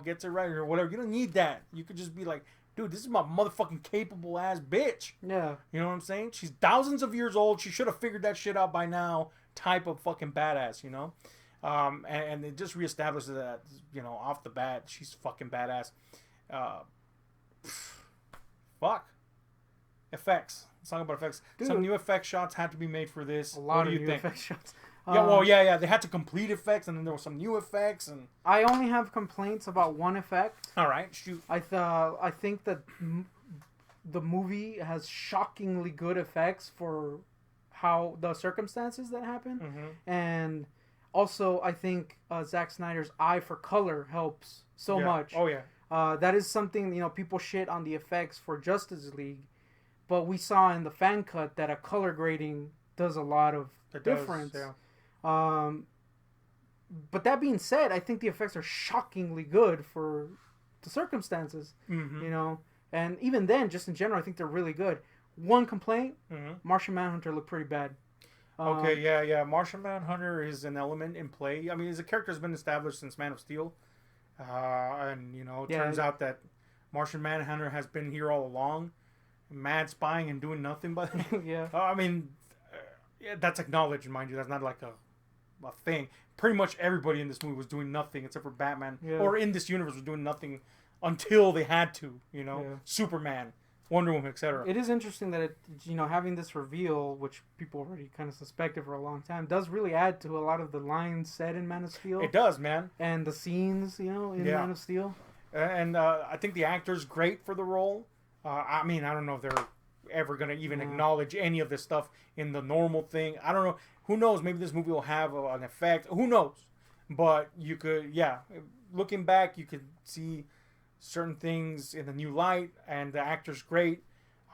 gets it right or whatever. You don't need that. You could just be like, dude, this is my motherfucking capable ass bitch. Yeah. You know what I'm saying? She's thousands of years old. She should have figured that shit out by now. Type of fucking badass, and it just reestablishes that, off the bat, she's fucking badass. Fuck. Effects. Let's talk about effects. Dude. Some new effect shots had to be made for this. A lot of new effect shots. Yeah. They had to complete effects, and then there were some new effects. And I only have complaints about one effect. All right, shoot. I think that the movie has shockingly good effects for how the circumstances that happen, and also I think Zack Snyder's eye for color helps so much. Oh yeah. That is something, people shit on the effects for Justice League, but we saw in the fan cut that a color grading does a lot of difference. But that being said, I think the effects are shockingly good for the circumstances, and even then, just in general, I think they're really good. One complaint, Martian Manhunter looked pretty bad. Okay, Martian Manhunter is an element in play. I mean, his character has been established since Man of Steel. And it turns out that Martian Manhunter has been here all along, mad spying and doing nothing. But that's acknowledged, mind you. That's not like a thing. Pretty much everybody in this movie was doing nothing except for Batman, or in this universe was doing nothing until they had to. Superman, Wonder Woman, etc. It is interesting that having this reveal, which people already kind of suspected for a long time, does really add to a lot of the lines said in Man of Steel. It does, man. And the scenes, in Man of Steel. And I think the actor's great for the role. I don't know if they're ever going to even acknowledge any of this stuff in the normal thing. I don't know. Who knows? Maybe this movie will have an effect. Who knows? But you could, looking back, you could see certain things in a new light, and the actor's great.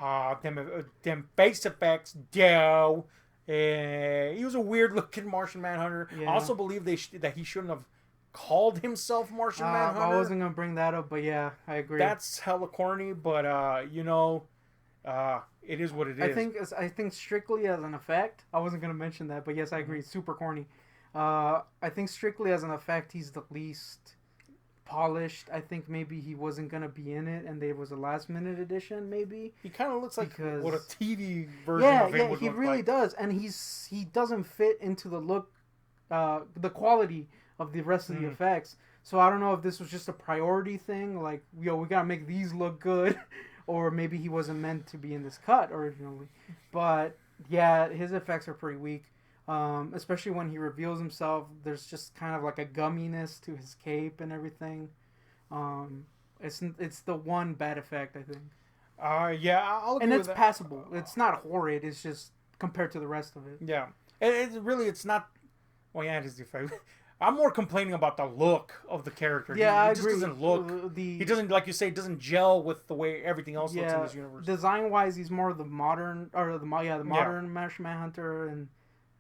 Them face effects, he was a weird looking Martian Manhunter. I also believe that he shouldn't have called himself Martian Manhunter. I wasn't gonna bring that up, but yeah, I agree. That's hella corny, but it is what it is. I think strictly as an effect, I wasn't gonna mention that, but yes, I agree. It's super corny. I think strictly as an effect, he's the least polished. I think maybe he wasn't gonna be in it, and there was a last minute addition. Maybe he kind of looks like what a TV version of him would he look really like. does, and he doesn't fit into the look, the quality of the rest of the effects. So I don't know if this was just a priority thing, like we gotta make these look good, or maybe he wasn't meant to be in this cut originally. But yeah, his effects are pretty weak. Especially when he reveals himself, there's just kind of like a gumminess to his cape and everything. It's the one bad effect, I think. I'll agree and with it's that. passable. It's not horrid. It's just compared to the rest of it. Yeah, it's not. Well, yeah, it is the effect. I'm more complaining about the look of the character. Yeah, he just doesn't look. He doesn't, like you say, doesn't gel with the way everything else looks in this universe. Design wise, he's more the modern, or the modern Martian Manhunter, and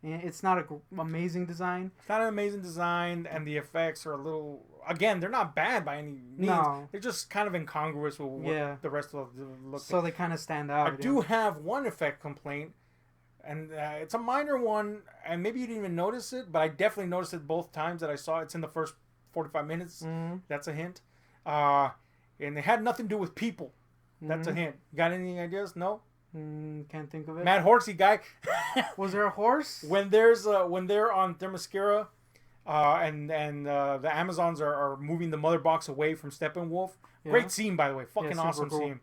It's not an amazing design. It's not an amazing design, and the effects are a little. Again, they're not bad by any means. No. They're just kind of incongruous with what the rest of the look. So they kind of stand out. I do have one effect complaint, and it's a minor one, and maybe you didn't even notice it, but I definitely noticed it both times that I saw it. It's in the first 45 minutes. Mm-hmm. That's a hint. And it had nothing to do with people. That's a hint. Got any ideas? No? Can't think of it. Mad Horsey guy. Was there a horse? When they're on Themyscira, and the Amazons are moving the mother box away from Steppenwolf. Yeah. Great scene, by the way. Fucking awesome cool. Scene.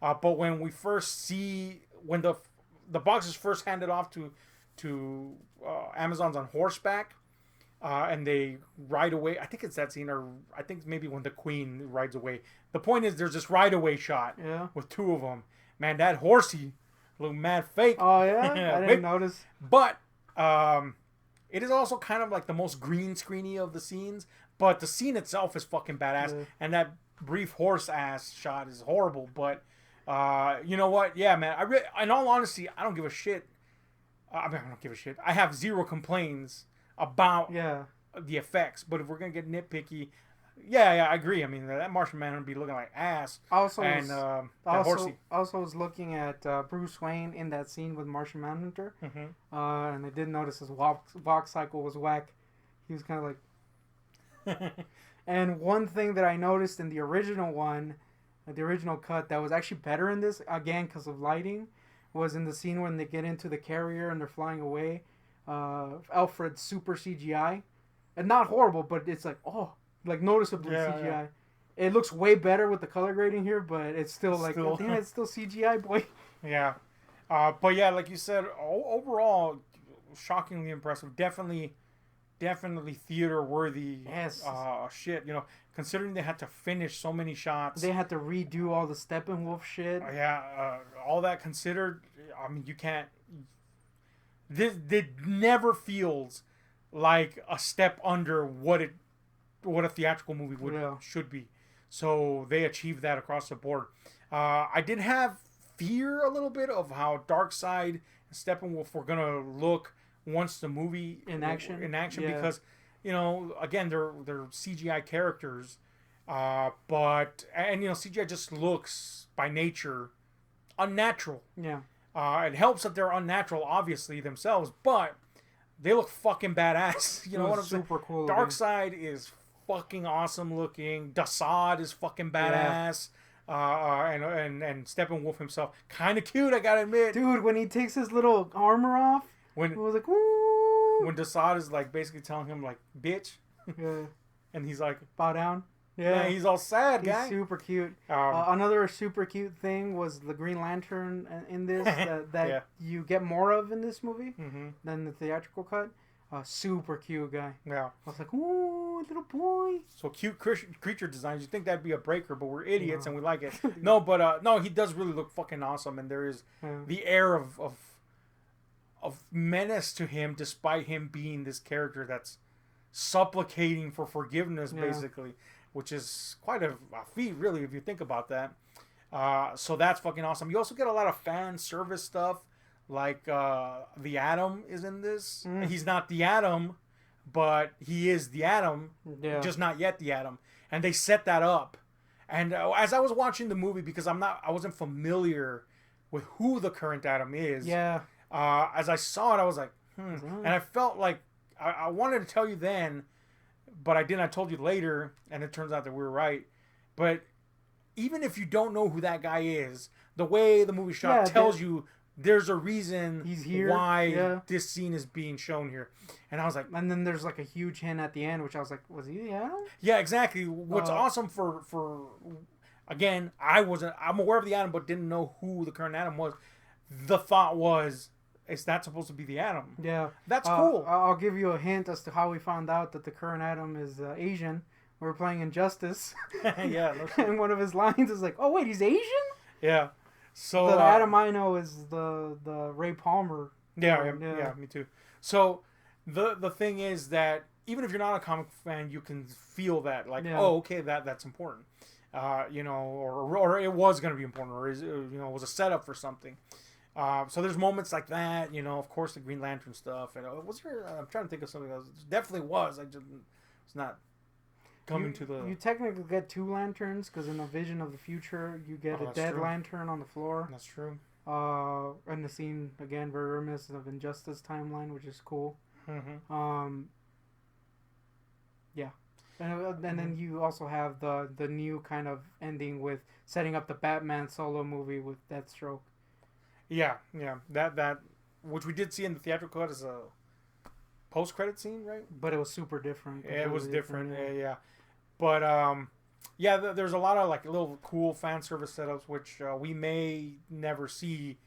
But when we first see when the box is first handed off to Amazons on horseback, and they ride away. I think it's that scene, or I think maybe when the Queen rides away. The point is, there's this ride away shot with two of them. Man, that Horsey looked mad fake. Oh yeah, I didn't notice. But it is also kind of like the most green screeny of the scenes. But the scene itself is fucking badass, and that brief horse ass shot is horrible. But you know what? Yeah, man. In all honesty, I don't give a shit. I don't give a shit. I have zero complaints about the effects. But if we're gonna get nitpicky. Yeah, I agree. I mean, that Martian Manhunter would be looking like ass. Also was looking at Bruce Wayne in that scene with Martian Manhunter, and I did notice his walk cycle was whack. He was kind of like... And one thing that I noticed in the original one, the original cut, that was actually better in this, again, because of lighting, was in the scene when they get into the carrier and they're flying away. Alfred's super CGI. And not horrible, but it's like, like noticeably CGI. Yeah. It looks way better with the color grading here, but it's still like, damn, it's still CGI, boy. Yeah. But yeah, like you said, overall, shockingly impressive. Definitely theater worthy. Yes. Shit, considering they had to finish so many shots. They had to redo all the Steppenwolf shit. All that considered, I mean, you can't. This never feels like a step under what a theatrical movie should be. So they achieved that across the board. I did have fear a little bit of how Darkseid and Steppenwolf were gonna look once the movie in action because again they're CGI characters, but CGI just looks by nature unnatural. It helps that they're unnatural, obviously themselves, but they look fucking badass. You know what I'm saying? Super cool. Darkseid is fucking awesome looking. Desaad is fucking badass. And Steppenwolf himself, kind of cute, I gotta admit. Dude, when he takes his little armor off, it was like, woo! When Desaad is like basically telling him like, bitch. Yeah. And he's like, bow down. Yeah, he's all sad, guy. He's super cute. Another super cute thing was the Green Lantern in this that you get more of in this movie than the theatrical cut. Super cute guy. Yeah. I was like, ooh, little boy. So cute creature designs. You think that'd be a breaker, but we're idiots and we like it. No, but no, he does really look fucking awesome, and there is the air of menace to him, despite him being this character that's supplicating for forgiveness, basically. Which is quite a feat, really, if you think about that. So that's fucking awesome. You also get a lot of fan service stuff, like the Atom is in this. He's not the Atom, but he is the Atom, just not yet the Atom. And they set that up. And as I was watching the movie, because I wasn't familiar with who the current Atom is. Yeah. As I saw it, I was like, And I felt like I wanted to tell you then. But I didn't. I told you later, and it turns out that we were right. But even if you don't know who that guy is, the way the movie shot tells you there's a reason he's here, why this scene is being shown here. And I was like... And then there's like a huge hint at the end, which I was like, was he the Atom? Yeah, exactly. What's awesome for... Again, I'm aware of the Atom, but didn't know who the current Atom was. The thought was... Is that supposed to be the Atom? Yeah. That's cool. I'll give you a hint as to how we found out that the current Atom is Asian. We were playing Injustice. Yeah. And one of his lines is like, oh, wait, he's Asian? Yeah. So the Atom I know is the Ray Palmer. Yeah, me too. So the thing is that even if you're not a comic fan, you can feel that. Like, oh, okay, that's important. Or it was going to be important, or it was a setup for something. So there's moments like that, of course the Green Lantern stuff. And was there? I'm trying to think of something else. It definitely was. It's not coming to the. You technically get two lanterns because in a vision of the future you get a dead lantern on the floor. That's true. And the scene again very reminiscent of Injustice timeline, which is cool. Mm-hmm. Yeah. And then you also have the new kind of ending with setting up the Batman solo movie with Deathstroke. Yeah. That which we did see in the theatrical cut as a post-credit scene, right? But it was super different. Yeah, it was different. Yeah. But there's a lot of like little cool fan service setups which we may never see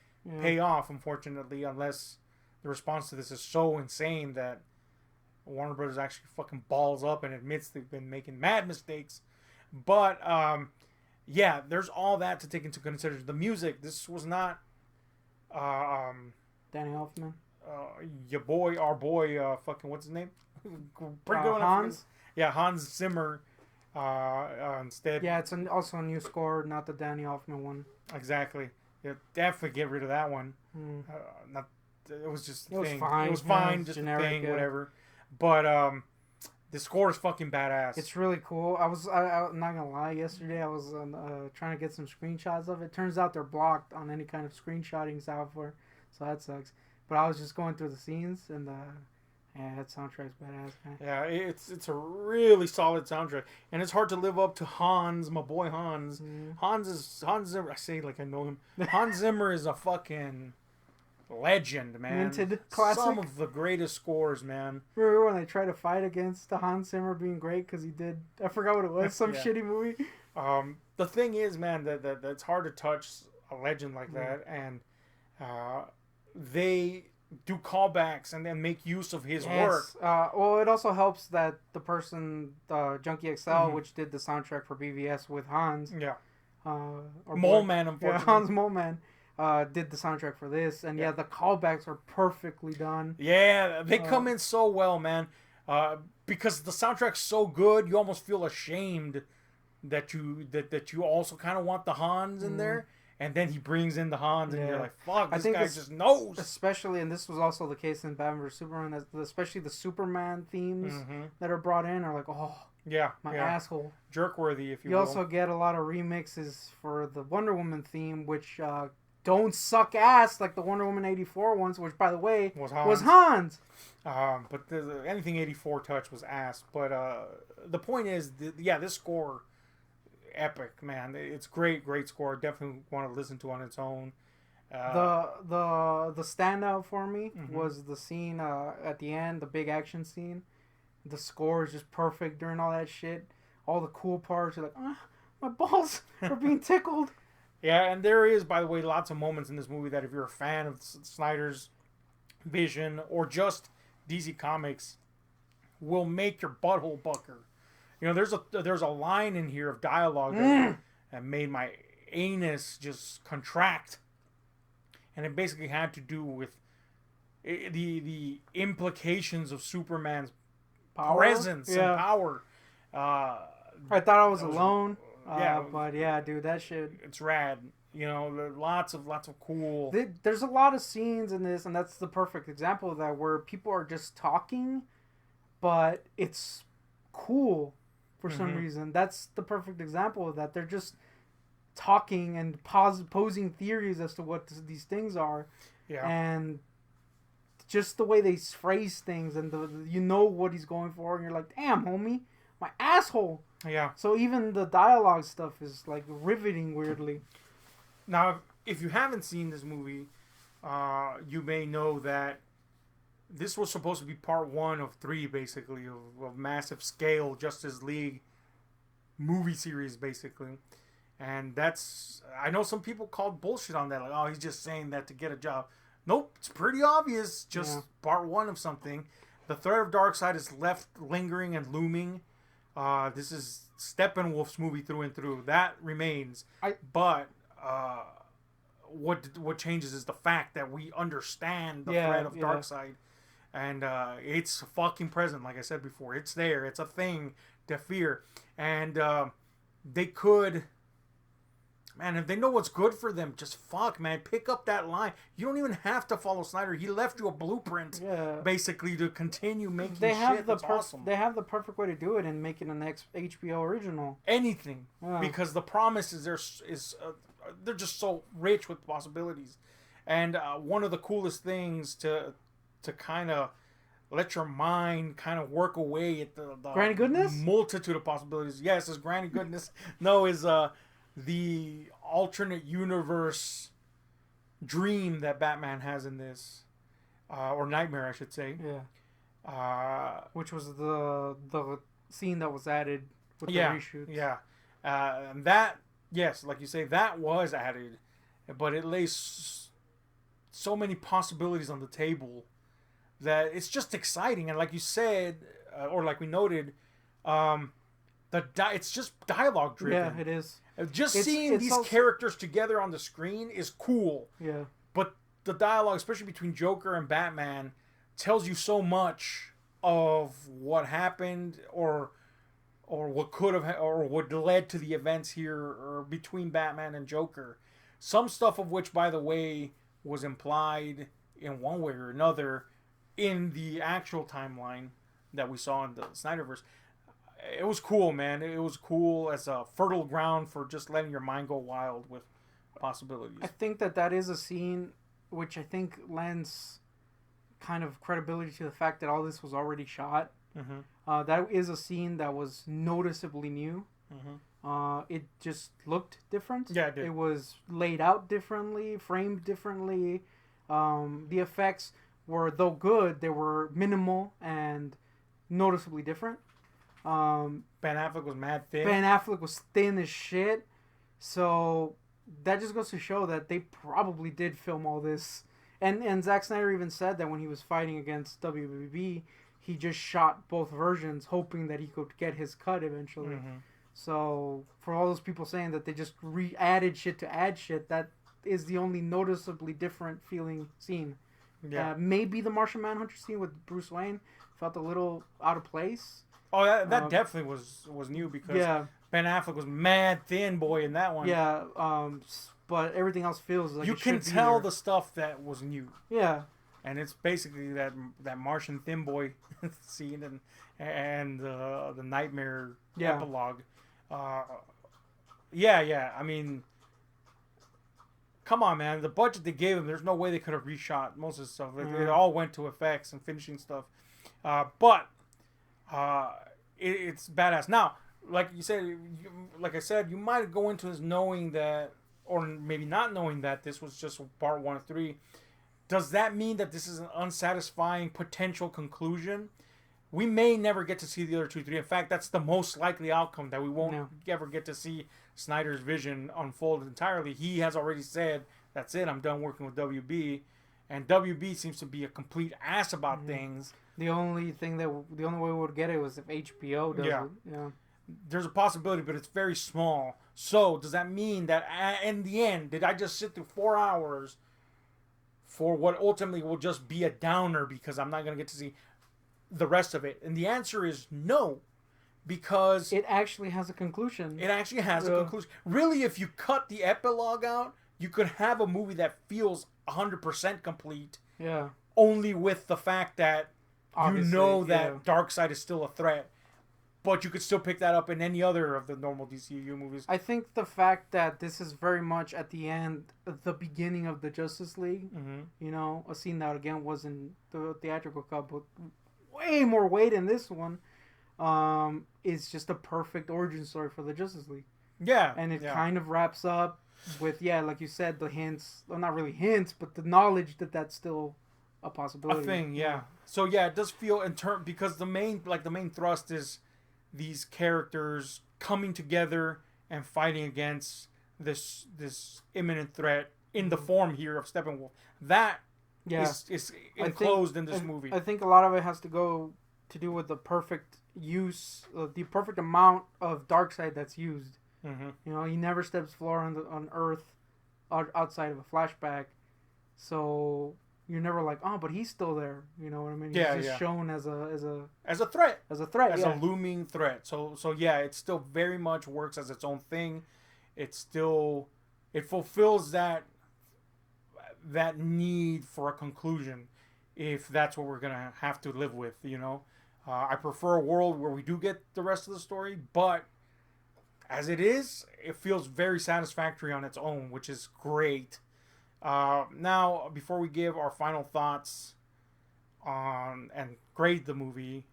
pay off, unfortunately, unless the response to this is so insane that Warner Brothers actually fucking balls up and admits they've been making mad mistakes. But there's all that to take into consideration. The music, this was not Danny Elfman. Our boy, fucking what's his name? Hans. Yeah, Hans Zimmer. Instead. Yeah, it's also a new score, not the Danny Elfman one. Exactly. Yeah, definitely get rid of that one. It was just. It was fine. It was fine, just generic, a thing, whatever. But the score is fucking badass. It's really cool. I'm not gonna lie. Yesterday I was trying to get some screenshots of it. Turns out they're blocked on any kind of screenshotting software, so that sucks. But I was just going through the scenes and that soundtrack's badass, man. Yeah, it's a really solid soundtrack, and it's hard to live up to Hans, my boy Hans. Hans Zimmer. I say like I know him. Hans Zimmer is a fucking legend, man. Minted classic. Some of the greatest scores, man. Remember when they tried to fight against the Hans Zimmer being great because he did? I forgot what it was. Some shitty movie. The thing is, man, that it's hard to touch a legend like that, and they do callbacks and then make use of his work. Well, it also helps that the person, Junkie XL, which did the soundtrack for BVS with Hans. Yeah. Mole Man, unfortunately. Yeah, Hans Mole Man did the soundtrack for this. And the callbacks are perfectly done. Yeah, they come in so well, man. Because the soundtrack's so good, you almost feel ashamed that you also kind of want the Hans in there. And then he brings in the Hans, and you're like, fuck, this guy just knows. Especially, and this was also the case in Batman vs. Superman, especially the Superman themes that are brought in are like, oh, my asshole. Jerkworthy, if you will. You also get a lot of remixes for the Wonder Woman theme, which don't suck ass like the Wonder Woman 84 ones, which, by the way, was Hans. But anything 84 touch was ass. But the point is, this score... epic, man. It's great score. Definitely want to listen to on its own. The standout for me was the scene at the end, the big action scene. The score is just perfect during all that shit. All the cool parts. You're like, my balls are being tickled. Yeah, and there is, by the way, lots of moments in this movie that if you're a fan of Snyder's vision or just DC Comics, will make your butthole bucker. There's a line in here of dialogue that made my anus just contract, and it basically had to do with the implications of Superman's presence and power. I thought I was alone. But yeah, dude, that shit. It's rad. Lots of cool. There's a lot of scenes in this, and that's the perfect example of that, where people are just talking, but it's cool. For some reason, that's the perfect example of that. They're just talking and posing theories as to what these things are, and just the way they phrase things, and what he's going for, and you're like, damn, homie, my asshole. Yeah. So even the dialogue stuff is like riveting weirdly. Now, if you haven't seen this movie, you may know that this was supposed to be part 1 of 3, basically, of massive scale Justice League movie series, basically. And I know some people called bullshit on that. Like, oh, he's just saying that to get a job. Nope, it's pretty obvious. Just part 1 of something. The threat of Darkseid is left lingering and looming. This is Steppenwolf's movie through and through. That remains. But what changes is the fact that we understand the threat of Darkseid. And it's fucking present, like I said before. It's there. It's a thing to fear. And they could... Man, if they know what's good for them, just man, pick up that line. You don't even have to follow Snyder. He left you a blueprint, basically, to continue making shit that's awesome. They have the perfect way to do it and make it an HBO original. Anything, because the promise is they're just so rich with possibilities, and one of the coolest things to kind of let your mind kind of work away at the Granny Goodness multitude of possibilities. Yes, it's Granny Goodness. No, is the alternate universe dream that Batman has in this, or nightmare, I should say. Yeah. Which was the scene that was added with the reshoots. Yeah. And that, yes, like you say, that was added, but it lays so many possibilities on the table that it's just exciting. And like you said, or like we noted, it's just dialogue driven. Yeah, it is. Seeing these characters together on the screen is cool. Yeah. But the dialogue, especially between Joker and Batman, tells you so much of what happened or what could have or what led to the events here or between Batman and Joker. Some stuff of which, by the way, was implied in one way or another in the actual timeline that we saw in the Snyderverse. It was cool, man. It was cool as a fertile ground for just letting your mind go wild with possibilities. I think that is a scene which I think lends kind of credibility to the fact that all this was already shot. Mm-hmm. That is a scene that was noticeably new. Mm-hmm. It just looked different. Yeah, it did. It was laid out differently, framed differently. The effects were, though good, they were minimal and noticeably different. Ben Affleck was mad thin. Ben Affleck was thin as shit. So that just goes to show that they probably did film all this. And Zack Snyder even said that when he was fighting against WB, he just shot both versions, hoping that he could get his cut eventually. Mm-hmm. So for all those people saying that they just added shit to add shit, that is the only noticeably different feeling scene. Yeah. Maybe the Martian Manhunter scene with Bruce Wayne felt a little out of place. Oh, that definitely was new because Ben Affleck was mad thin boy in that one. Yeah, but everything else feels like you it can should tell be the stuff that was new. Yeah, and it's basically that Martian thin boy scene and the nightmare epilogue. Yeah. I mean, come on, man. The budget they gave them, there's no way they could have reshot most of the stuff. It all went to effects and finishing stuff. But it's badass. Now, like you said, like I said, you might go into this knowing that, or maybe not knowing that this was just part 1 of 3. Does that mean that this is an unsatisfying potential conclusion? We may never get to see the other 2, 3. In fact, that's the most likely outcome, that we won't ever get to see Snyder's vision unfold entirely. He has already said, that's it, I'm done working with WB. And WB seems to be a complete ass about things. The only way we would get it was if HBO does it. Yeah. There's a possibility, but it's very small. So, does that mean that in the end, did I just sit through 4 hours for what ultimately will just be a downer because I'm not going to get to see the rest of it? And the answer is no, because it actually has a conclusion. It actually has a conclusion. Really, if you cut the epilogue out, you could have a movie that feels 100% complete. Yeah. Only with the fact that obviously, you know that Darkseid is still a threat. But you could still pick that up in any other of the normal DCU movies. I think the fact that this is very much at the end, the beginning of the Justice League, you know, a scene that again was in the theatrical cut, but way more weight in this one, is just a perfect origin story for the Justice League. Yeah. And it kind of wraps up with, like you said, the hints, well, not really hints, but the knowledge that that's still a possibility. A thing, yeah. So yeah, it does feel because the main thrust is these characters coming together and fighting against this imminent threat in the form here of Steppenwolf. That is enclosed in this movie. I think a lot of it has to do with the perfect use, the perfect amount of Darkseid that's used. Mm-hmm. You know, he never steps foot on Earth outside of a flashback, so you're never like, oh, but he's still there. You know what I mean? He's just shown as a threat. As a looming threat. So yeah, it still very much works as its own thing. It still it fulfills that need for a conclusion, if that's what we're gonna have to live with. I prefer a world where we do get the rest of the story, but as it is, it feels very satisfactory on its own, which is great. Now, before we give our final thoughts on and grade the movie,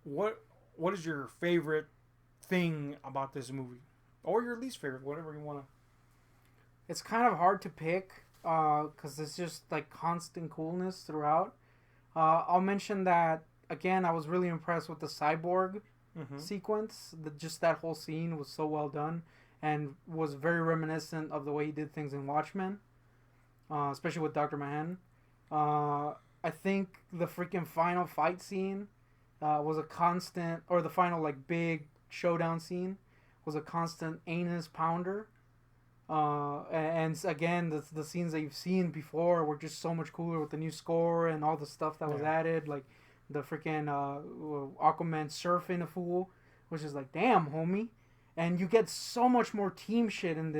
what is your favorite thing about this movie, or your least favorite, whatever you want to? It's kind of hard to pick because it's just like constant coolness throughout. I'll mention that again. I was really impressed with the Cyborg sequence. Just that whole scene was so well done and was very reminiscent of the way he did things in Watchmen, especially with Dr. Manhattan. I think the freaking final fight scene was a constant, or the final like big showdown scene was a constant anus pounder. And again, the scenes that you've seen before were just so much cooler with the new score and all the stuff that was added, like the freaking Aquaman surfing a fool, which is like, damn, homie. And you get so much more team shit in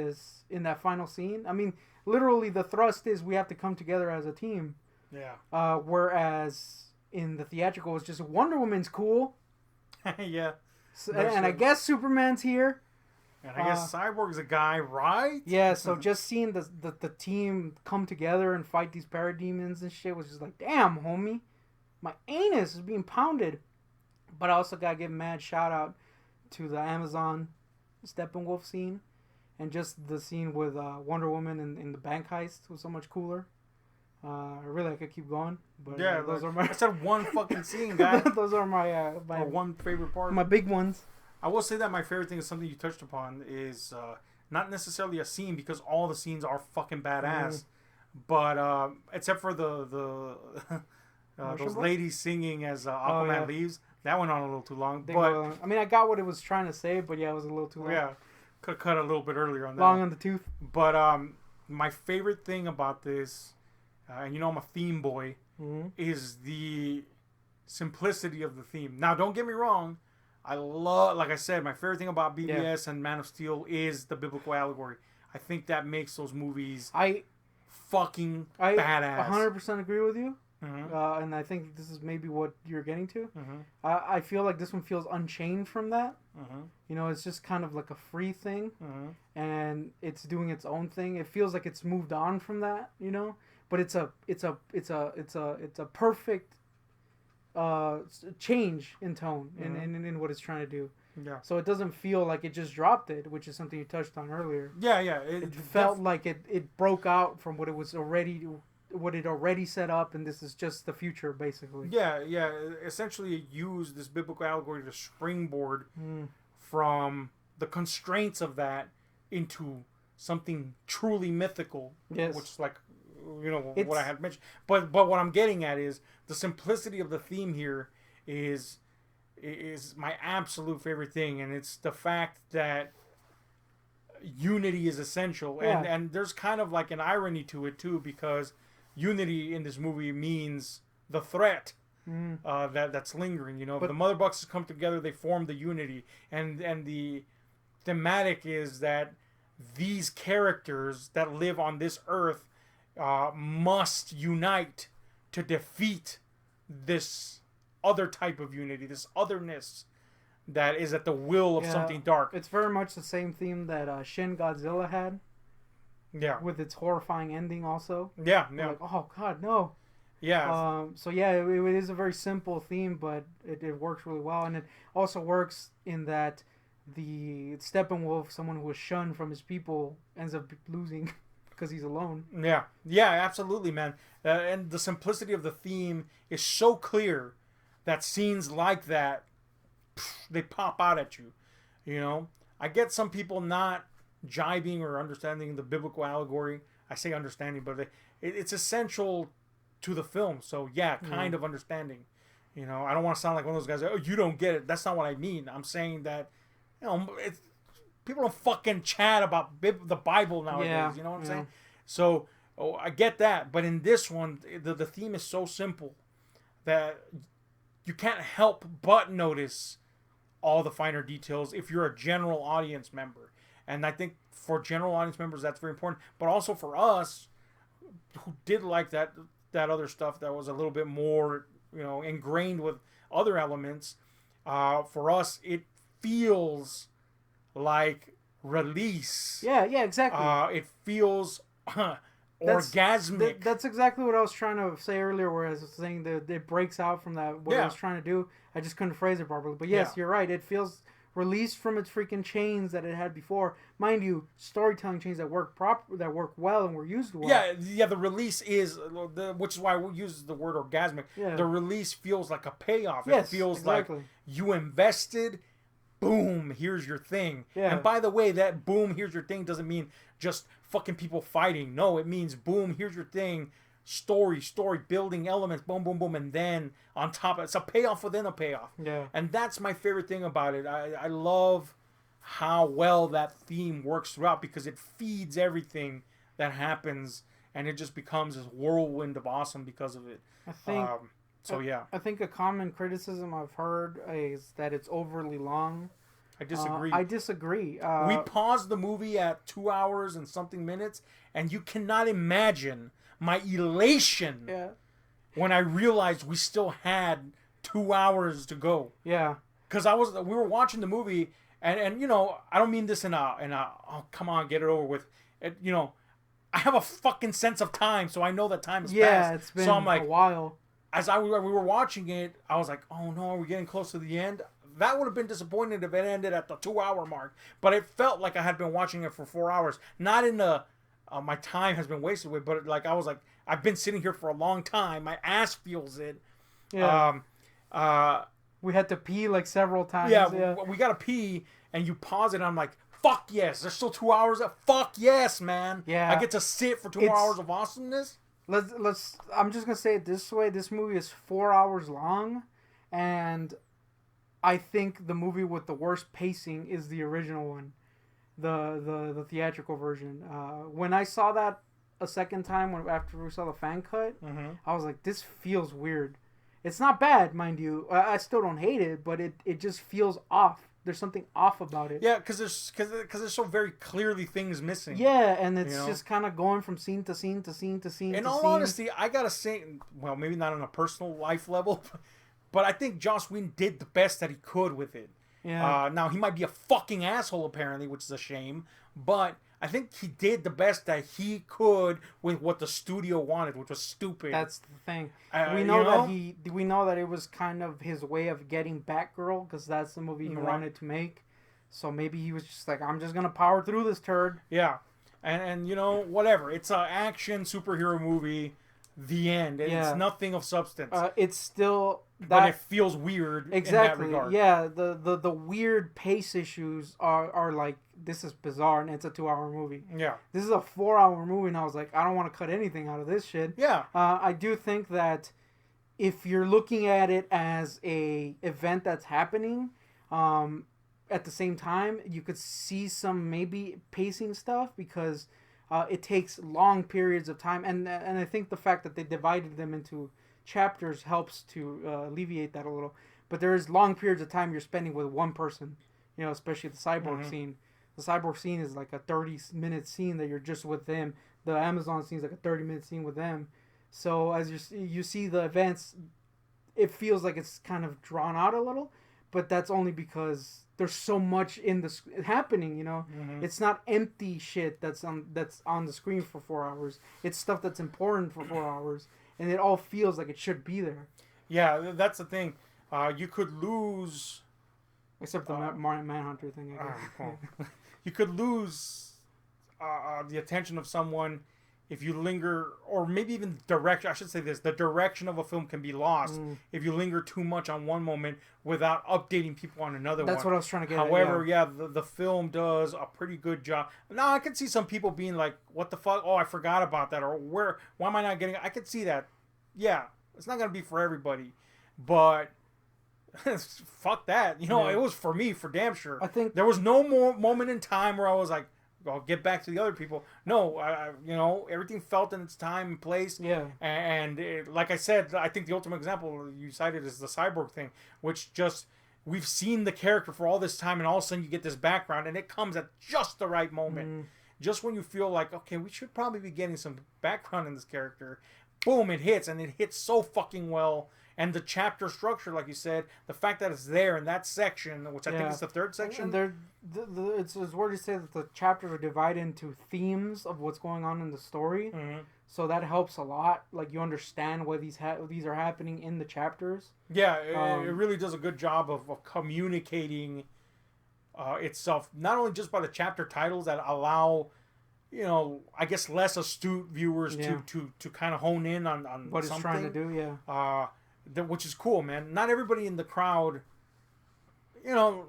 that final scene. I mean, literally the thrust is we have to come together as a team. Yeah. Whereas in the theatrical, it's just Wonder Woman's cool. Yeah. So, and I guess Superman's here. And I guess Cyborg's a guy, right? Yeah, so just seeing the team come together and fight these parademons and shit was just like, damn, homie. My anus is being pounded. But I also gotta give mad shout out to the Amazon Steppenwolf scene. And just the scene with Wonder Woman in the bank heist was so much cooler. Really, I could keep going. But yeah, those are my... I said one fucking scene, guy. Those are my or one favorite part. My big ones. I will say that my favorite thing is something you touched upon is not necessarily a scene, because all the scenes are fucking badass, but except for the those ladies singing as Aquaman leaves, that went on a little too long. I mean, I got what it was trying to say, but yeah, it was a little too long. Yeah, could have cut a little bit earlier on that. Long on the tooth. But my favorite thing about this, and I'm a theme boy, is the simplicity of the theme. Now, don't get me wrong. I love, like I said, my favorite thing about BVS and Man of Steel is the biblical allegory. I think that makes those movies fucking badass. 100% agree with you. And I think this is maybe what you're getting to. I feel like this one feels unchained from that. It's just kind of like a free thing, and it's doing its own thing. It feels like it's moved on from that, but it's a perfect change in tone in what it's trying to do. Yeah. So it doesn't feel like it just dropped it, which is something you touched on earlier. Yeah. It felt like it broke out from what it already set up, and this is just the future, basically. Yeah. Essentially, it used this biblical allegory to springboard from the constraints of that into something truly mythical. Yes. Which is like, what I had mentioned. But what I'm getting at is the simplicity of the theme here is my absolute favorite thing, and it's the fact that unity is essential. Yeah. And there's kind of like an irony to it too, because unity in this movie means the threat that's lingering. But the Mother Boxes come together, they form the unity, and the thematic is that these characters that live on this earth must unite to defeat this other type of unity, this otherness that is at the will of something dark. It's very much the same theme that Shin Godzilla had. Yeah. With its horrifying ending also. Yeah. Like, oh God, no. Yeah. It is a very simple theme, but it works really well, and it also works in that the Steppenwolf, someone who was shunned from his people, ends up losing because he's alone. Yeah, absolutely, man. And the simplicity of the theme is so clear that scenes like that, they pop out at you. I get some people not jibing or understanding the biblical allegory. I say understanding, but it's essential to the film. So kind of understanding. I don't want to sound like one of those guys. Oh, you don't get it. That's not what I mean. I'm saying that people don't fucking chat about the Bible nowadays. Yeah. You know what I'm saying? So I get that, but in this one, the theme is so simple that you can't help but notice all the finer details if you're a general audience member. And I think for general audience members, that's very important. But also for us, who did like that other stuff that was a little bit more, ingrained with other elements. For us, it feels like release. Yeah, exactly. It feels orgasmic. That's exactly what I was trying to say earlier, where I was saying that it breaks out from that what I was trying to do. I just couldn't phrase it properly. But yes, you're right. It feels released from its freaking chains that it had before. Mind you, storytelling chains that work well and were used well. Yeah. The release is which is why we use the word orgasmic. Yeah. The release feels like a payoff. Yes, it feels exactly. like you invested. Boom, here's your thing. Yeah. And by the way, that boom, here's your thing doesn't mean just fucking people fighting. No, it means boom, here's your thing. Story, building elements, boom, boom, boom, and then on top of it, it's a payoff within a payoff. Yeah. And that's my favorite thing about it. I love how well that theme works throughout because it feeds everything that happens and it just becomes this whirlwind of awesome because of it. I think I think a common criticism I've heard is that it's overly long. I disagree. I disagree. We paused the movie at 2 hours and something minutes, and you cannot imagine my elation when I realized we still had 2 hours to go. Yeah. Because we were watching the movie, and I don't mean this in a oh come on, get it over with. I have a fucking sense of time, so I know that time is fast. Yeah, it's been so I'm like, a while. As we were watching it, I was like, oh no, are we getting close to the end? That would have been disappointing if it ended at the 2 hour mark. But it felt like I had been watching it for 4 hours. Not in the my time has been wasted with, but like I was like, I've been sitting here for a long time. My ass feels it. Yeah. We had to pee like several times. Yeah. We gotta pee, and you pause it. And I'm like, fuck yes. There's still 2 hours. Fuck yes, man. Yeah. I get to sit for 2 hours of awesomeness. Let's. I'm just gonna say it this way. This movie is 4 hours long, and I think the movie with the worst pacing is the original one, the theatrical version. When I saw that a second time, after we saw the fan cut, I was like, this feels weird. It's not bad, mind you. I still don't hate it, but it just feels off. There's something off about it. Yeah, because there's so very clearly things missing. Yeah, and it's just kind of going from scene to scene to scene to scene. In all honesty, I gotta say, well, maybe not on a personal life level, but I think Joss Whedon did the best that he could with it. Yeah. Now he might be a fucking asshole apparently, which is a shame, but I think he did the best that he could with what the studio wanted, which was stupid. That's the thing. We know that it was kind of his way of getting Batgirl, because that's the movie he wanted to make. So maybe he was just like, I'm just gonna power through this turd. Yeah, and whatever. It's an action superhero movie. The end. It's nothing of substance. It's still but it feels weird. Exactly. In that regard. Yeah. The weird pace issues are like, this is bizarre, and it's a 2 hour movie. Yeah. This is a 4 hour movie, and I was like, I don't want to cut anything out of this shit. Yeah. I do think that if you're looking at it as a event that's happening, at the same time, you could see some maybe pacing stuff, because it takes long periods of time, and I think the fact that they divided them into chapters helps to alleviate that a little. But there is long periods of time you're spending with one person, especially the cyborg scene. The cyborg scene is like a 30-minute scene that you're just with them. The Amazon scene is like a 30-minute scene with them. So as you see the events, it feels like it's kind of drawn out a little, but that's only because there's so much happening. It's not empty shit that's on the screen for 4 hours. It's stuff that's important for 4 hours, and it all feels like it should be there. Yeah, that's the thing. You could lose, except the Martian Manhunter thing. I guess. You could lose the attention of someone if you linger, or maybe even direction. I should say this: the direction of a film can be lost if you linger too much on one moment without updating people on another one. That's what I was trying to get However, at, the film does a pretty good job. Now, I can see some people being like, "What the fuck? Oh, I forgot about that," or why am I not getting it? I could see that. Yeah, it's not gonna be for everybody, but fuck that. It was for me, for damn sure. I think there was no more moment in time where I was like, I'll get back to the other people. No, everything felt in its time and place. Yeah. And like I said, I think the ultimate example you cited is the Cyborg thing, which just we've seen the character for all this time, and all of a sudden you get this background, and it comes at just the right moment. Just when you feel like, okay, we should probably be getting some background in this character. Boom, it hits, and it hits so fucking well. And the chapter structure, like you said, the fact that it's there in that section, which I think is the third section. And it's where to say that the chapters are divided into themes of what's going on in the story. So that helps a lot. Like, you understand why these are happening in the chapters. Yeah, it really does a good job of communicating itself, not only just by the chapter titles that allow, you know, I guess less astute viewers to kind of hone in on what something. It's trying to do, which is cool, man. Not everybody in the crowd, you know,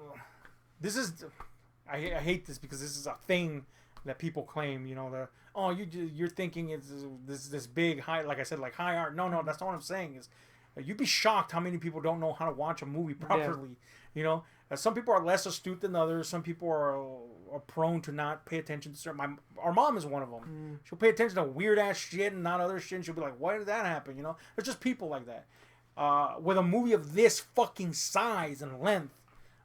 this is, I hate this because this is a thing that people claim, you know, you're thinking it's this big high, like I said, like high art. No, that's not what I'm saying. Is you'd be shocked how many people don't know how to watch a movie properly. You know, some people are less astute than others. Some people are prone to not pay attention to certain. Our mom is one of them. She'll pay attention to weird ass shit and not other shit. And she'll be like, "Why did that happen?" You know, there's just people like that. With a movie of this fucking size and length,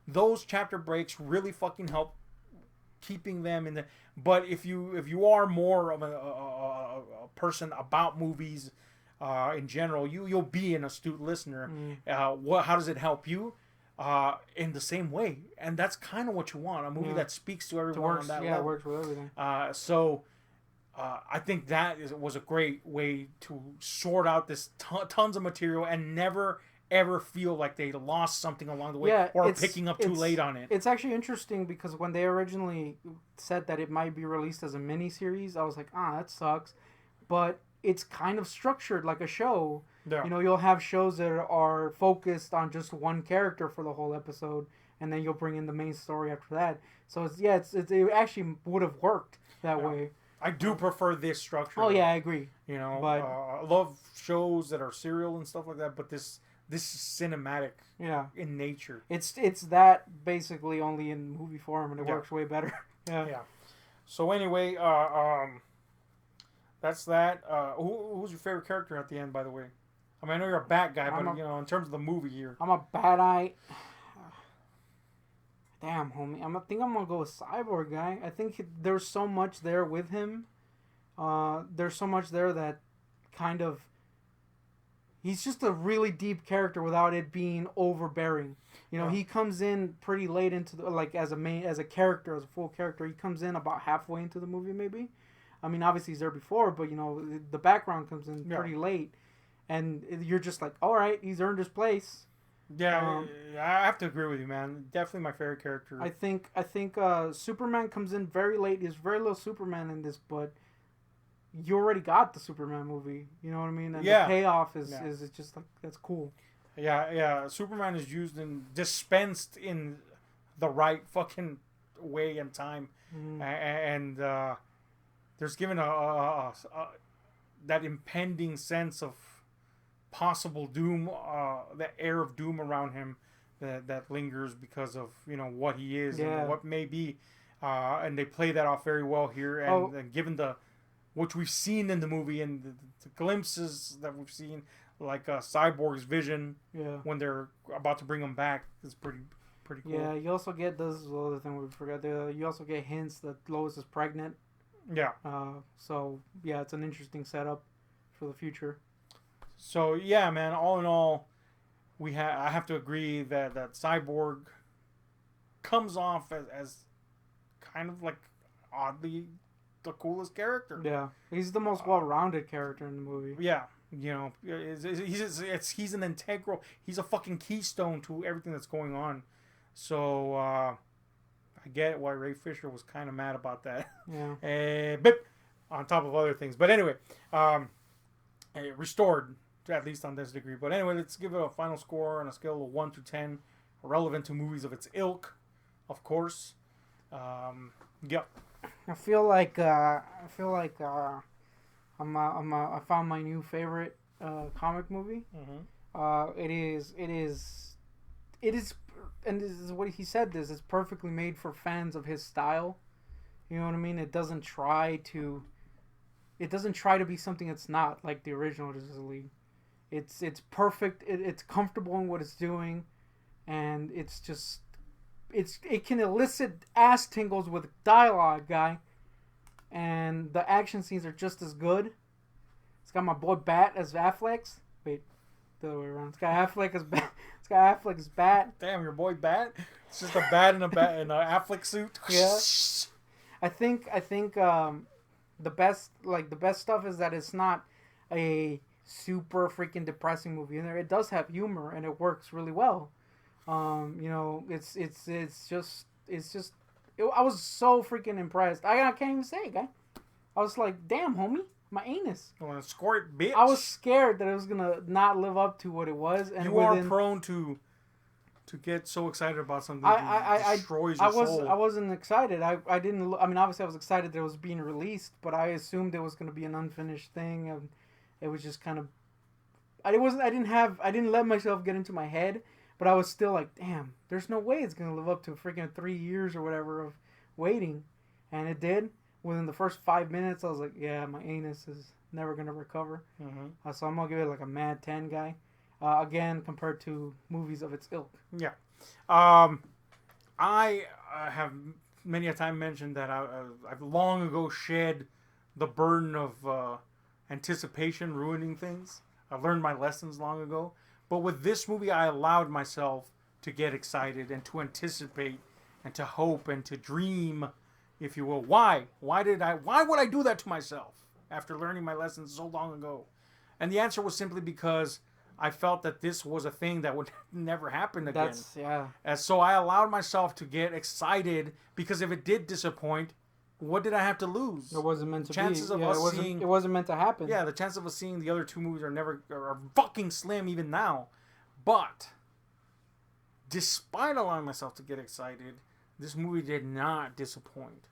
those chapter breaks really fucking help keeping them in the. But if you are more of a person about movies in general, you'll be an astute listener. How does it help you? In the same way, and that's kind of what you want, a movie that speaks to everyone on that level. It works with everything. I think that was a great way to sort out this tons of material and never ever feel like they lost something along the way or picking up too late on it. It's actually interesting because when they originally said that it might be released as a miniseries, I was like, that sucks. But it's kind of structured like a show. Yeah. You know, you'll have shows that are focused on just one character for the whole episode, and then you'll bring in the main story after that. So it actually would have worked that way. I do prefer this structure. Oh yeah, I agree. You know, but I love shows that are serial and stuff like that, but this is cinematic. In nature. It's that basically only in movie form, and it works way better. Yeah. So anyway, that's that. Who's your favorite character at the end, by the way? I mean, I know you're a bat guy, but you know, in terms of the movie here, I'm a bat eye. Damn, homie. I think I'm gonna go with Cyborg guy. I think there's so much there with him. There's so much there that kind of. He's just a really deep character without it being overbearing. You know, he comes in pretty late into the, like as a character, as a full character. He comes in about halfway into the movie, maybe. I mean, obviously he's there before, but you know, the background comes in pretty late, and you're just like, all right, he's earned his place. Yeah, I have to agree with you, man. Definitely my favorite character. I think Superman comes in very late. There's very little Superman in this, but you already got the Superman movie. You know what I mean? And the payoff is just like, that's cool. Yeah. Superman is used and dispensed in the right fucking way and time, and there's given a that impending sense of possible doom, that air of doom around him that lingers because of, you know, what he is and what may be, and they play that off very well here. And given which we've seen in the movie and the glimpses that we've seen, like Cyborg's vision when they're about to bring him back, is pretty cool. Yeah, you also get, this is the other thing we forgot. You also get hints that Lois is pregnant. Yeah. So yeah, it's an interesting setup for the future. So yeah, man. All in all, I have to agree that Cyborg comes off as kind of like oddly the coolest character. Yeah, he's the most well-rounded character in the movie. Yeah, you know, he's an integral. He's a fucking keystone to everything that's going on. So I get why Ray Fisher was kind of mad about that. Yeah. But on top of other things. But anyway, restored, at least on this degree. But anyway, let's give it a final score on a scale of 1 to 10, relevant to movies of its ilk, of course. Yep. I feel like I found my new favorite comic movie. Mm-hmm. It is, and this is what he said. This is perfectly made for fans of his style. You know what I mean? It doesn't try to be something it's not, like the original Justice League. It's perfect. It's comfortable in what it's doing, and it's just it can elicit ass tingles with dialogue, guy, and the action scenes are just as good. It's got my boy Bat as Affleck's. Wait, the other way around. It's got Affleck as Bat. It's got Affleck as Bat. Damn, your boy Bat. It's just a bat in a Affleck suit. Yeah. I think the best stuff is that it's not a super freaking depressing movie. And it does have humor and it works really well. It's just I was so freaking impressed. I can't even say it, guy. I was like, damn, homie, my anus. Well, squirt, bitch. I was scared that it was gonna not live up to what it was. And you are prone to get so excited about something that destroys your soul. I wasn't excited. I didn't. I mean, obviously, I was excited that it was being released, but I assumed it was gonna be an unfinished thing, and it was just kind of. I didn't let myself get into my head. But I was still like, damn, there's no way it's going to live up to freaking 3 years or whatever of waiting. And it did. Within the first 5 minutes, I was like, yeah, my anus is never going to recover. Mm-hmm. So I'm going to give it like a mad 10, guy. Again, compared to movies of its ilk. Yeah. I have many a time mentioned that I've long ago shed the burden of anticipation ruining things. I learned my lessons long ago. But with this movie, I allowed myself to get excited and to anticipate and to hope and to dream, if you will. Why? Why would I do that to myself after learning my lessons so long ago? And the answer was simply because I felt that this was a thing that would never happen again. And so I allowed myself to get excited because if it did disappoint, what did I have to lose? It wasn't meant to chances be. Of us seeing, it wasn't meant to happen. Yeah, the chances of us seeing the other two movies are fucking slim even now. But despite allowing myself to get excited, this movie did not disappoint.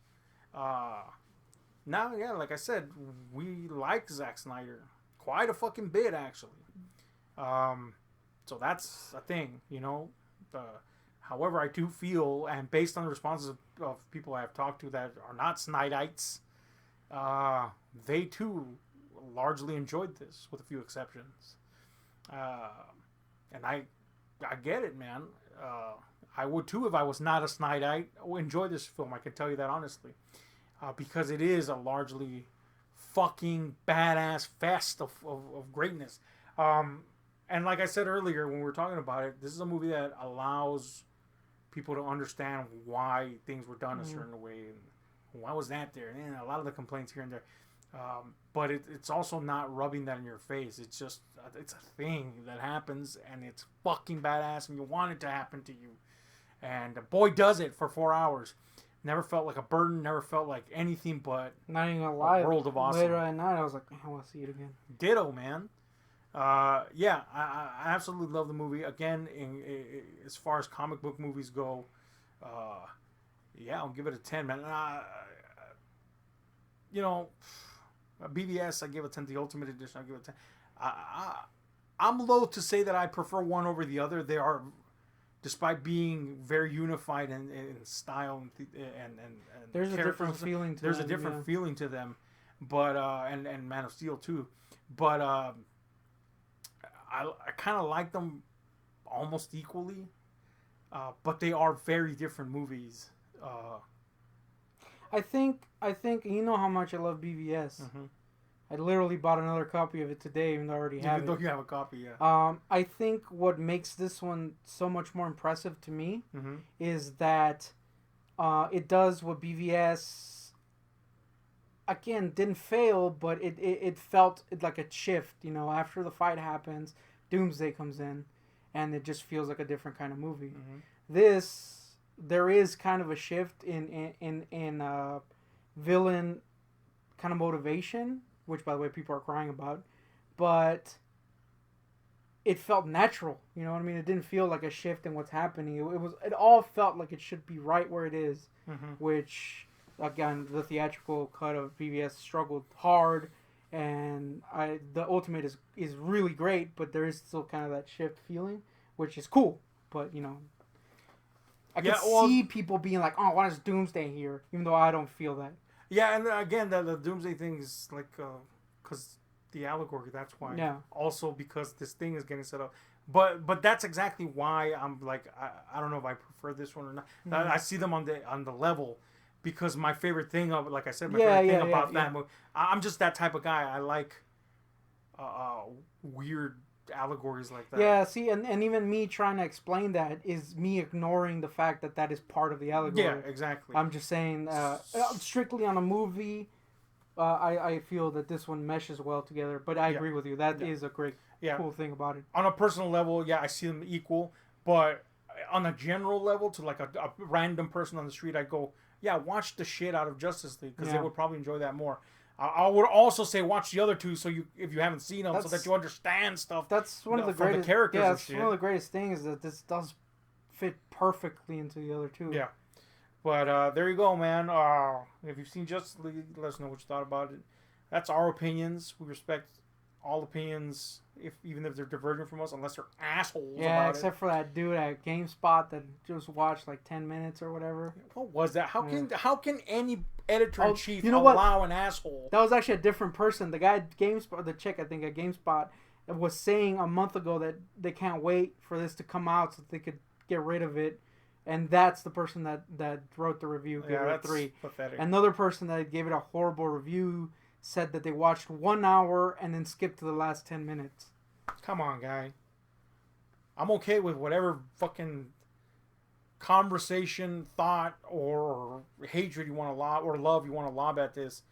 Now, yeah, like I said, we like Zack Snyder quite a fucking bit, actually. So that's a thing, you know. However, I do feel, and based on the responses of people I have talked to that are not Snydites, they too largely enjoyed this, with a few exceptions. And I get it, man. I would too if I was not a Snydite. I would enjoy this film, I can tell you that honestly. Because it is a largely fucking badass fest of greatness. And like I said earlier when we were talking about it, this is a movie that allows people to understand why things were done a certain way and why was that there. And a lot of the complaints here and there. But it's also not rubbing that in your face. It's just, it's a thing that happens and it's fucking badass and you want it to happen to you. And the boy does it for 4 hours. Never felt like a burden, never felt like anything but not even gonna lie, a world of awesome. Later at night, I was like, I want to see it again. Ditto, man. Yeah, I absolutely love the movie. Again, as far as comic book movies go, yeah, I'll give it a 10, man. You know, BVS, I give it a 10. The Ultimate Edition, I give it a 10. I'm loath to say that I prefer one over the other. They are, despite being very unified in style and there's a different feeling to them. There's a different feeling to them, but and Man of Steel too, but I kind of like them almost equally, but they are very different movies. I think you know how much I love BVS. Mm-hmm. I literally bought another copy of it today, even though I already have it. Even though you have a copy, yeah. I think what makes this one so much more impressive to me is that it does what BVS, again, didn't fail, but it felt like a shift. You know, after the fight happens, Doomsday comes in, and it just feels like a different kind of movie. There is kind of a shift in villain kind of motivation, which, by the way, people are crying about, but it felt natural. You know what I mean? It didn't feel like a shift in what's happening. It all felt like it should be right where it is, which, again, the theatrical cut of BVS struggled hard, and the Ultimate is really great, but there is still kind of that shift feeling, which is cool. But, you know, I can see people being like, oh, why is Doomsday here? Even though I don't feel that. Yeah, and again, the Doomsday thing is like, because the allegory, that's why. Yeah. Also because this thing is getting set up. But that's exactly why I'm like I don't know if I prefer this one or not. Mm-hmm. I see them on the level because my favorite thing of like I said my favorite thing about that movie. I'm just that type of guy. I like weird allegories like that. Yeah, see, and even me trying to explain that is me ignoring the fact that that is part of the allegory. Yeah, exactly. I'm just saying, strictly on a movie, I feel that this one meshes well together. But I agree with you. That is a great, cool thing about it. On a personal level, I see them equal. But on a general level, to like a random person on the street, I go, watch the shit out of Justice League because they would probably enjoy that more. I would also say watch the other two, so if you haven't seen them, so that you understand stuff. That's one of the greatest the characters. Yeah, it's one of the greatest things that this does fit perfectly into the other two. Yeah, but there you go, man. If you've seen Justice League, let us know what you thought about it. That's our opinions. We respect all opinions, even if they're divergent from us, unless they're assholes. Yeah, except for that dude at GameSpot that just watched like 10 minutes or whatever. What was that? How can any editor in chief allow an asshole? That was actually a different person. The guy at GameSpot, the chick I think at GameSpot, was saying a month ago that they can't wait for this to come out so that they could get rid of it. And that's the person that wrote the review, gave it a 3. Pathetic. Another person that gave it a horrible review said that they watched 1 hour and then skipped to the last 10 minutes. Come on, guy. I'm okay with whatever fucking conversation, thought, or hatred you want to lob, or love you want to lob at this,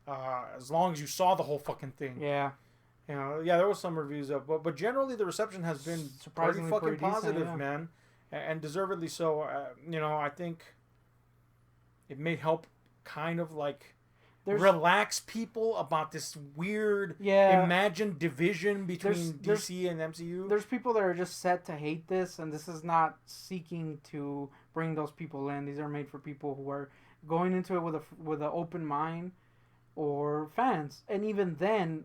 as long as you saw the whole fucking thing. Yeah. There was some reviews of, but generally the reception has been surprisingly pretty positive, decent, man, and deservedly so. I think it may help kind of like relax people about this weird imagined division between DC and MCU. There's people that are just set to hate this, and this is not seeking to bring those people in. These are made for people who are going into it with an open mind or fans. And even then,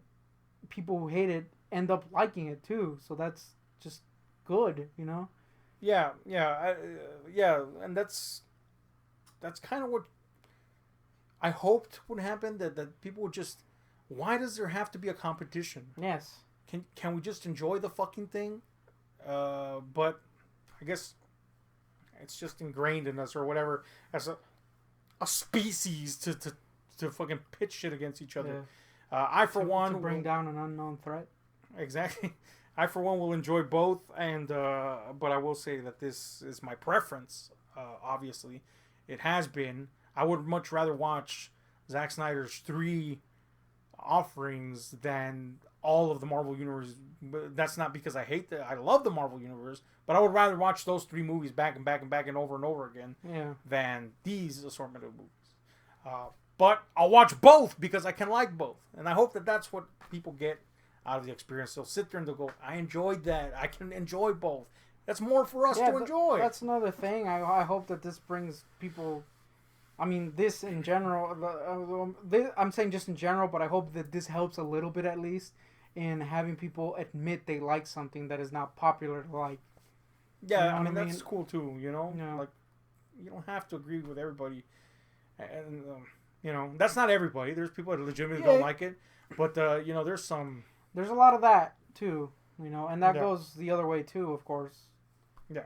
people who hate it end up liking it too. So that's just good, Yeah, and that's kind of what I hoped would happen, that people would just... Why does there have to be a competition? Yes. Can we just enjoy the fucking thing? But I guess it's just ingrained in us or whatever as a species to fucking pitch shit against each other. Yeah. I, for one... To bring down an unknown threat. Exactly. I, for one, will enjoy both, and but I will say that this is my preference, obviously. It has been... I would much rather watch Zack Snyder's 3 offerings than all of the Marvel Universe. That's not because I hate I love the Marvel Universe, but I would rather watch those 3 movies back and back and back and over again than these assortment of movies. But I'll watch both because I can like both. And I hope that that's what people get out of the experience. They'll sit there and they'll go, I enjoyed that. I can enjoy both. That's more for us to enjoy. That's another thing. I hope that this brings people... I mean, this in general, I'm saying just in general, but I hope that this helps a little bit at least in having people admit they like something that is not popular to like. Yeah, I mean, that's cool too, Like, you don't have to agree with everybody. And, that's not everybody. There's people that legitimately don't like it. But, there's some... There's a lot of that too, and that goes the other way too, of course. Yeah.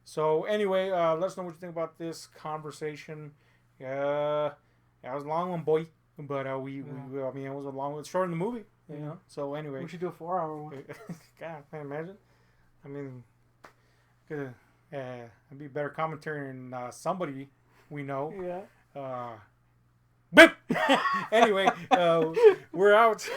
So, anyway, let us know what you think about this conversation. It was a long one, boy. But I mean, it was a long one. It's short in the movie, So anyway, we should do a 4-hour one. God, can you imagine? I mean, it'd be better commentary than somebody we know. Yeah. But anyway, we're out.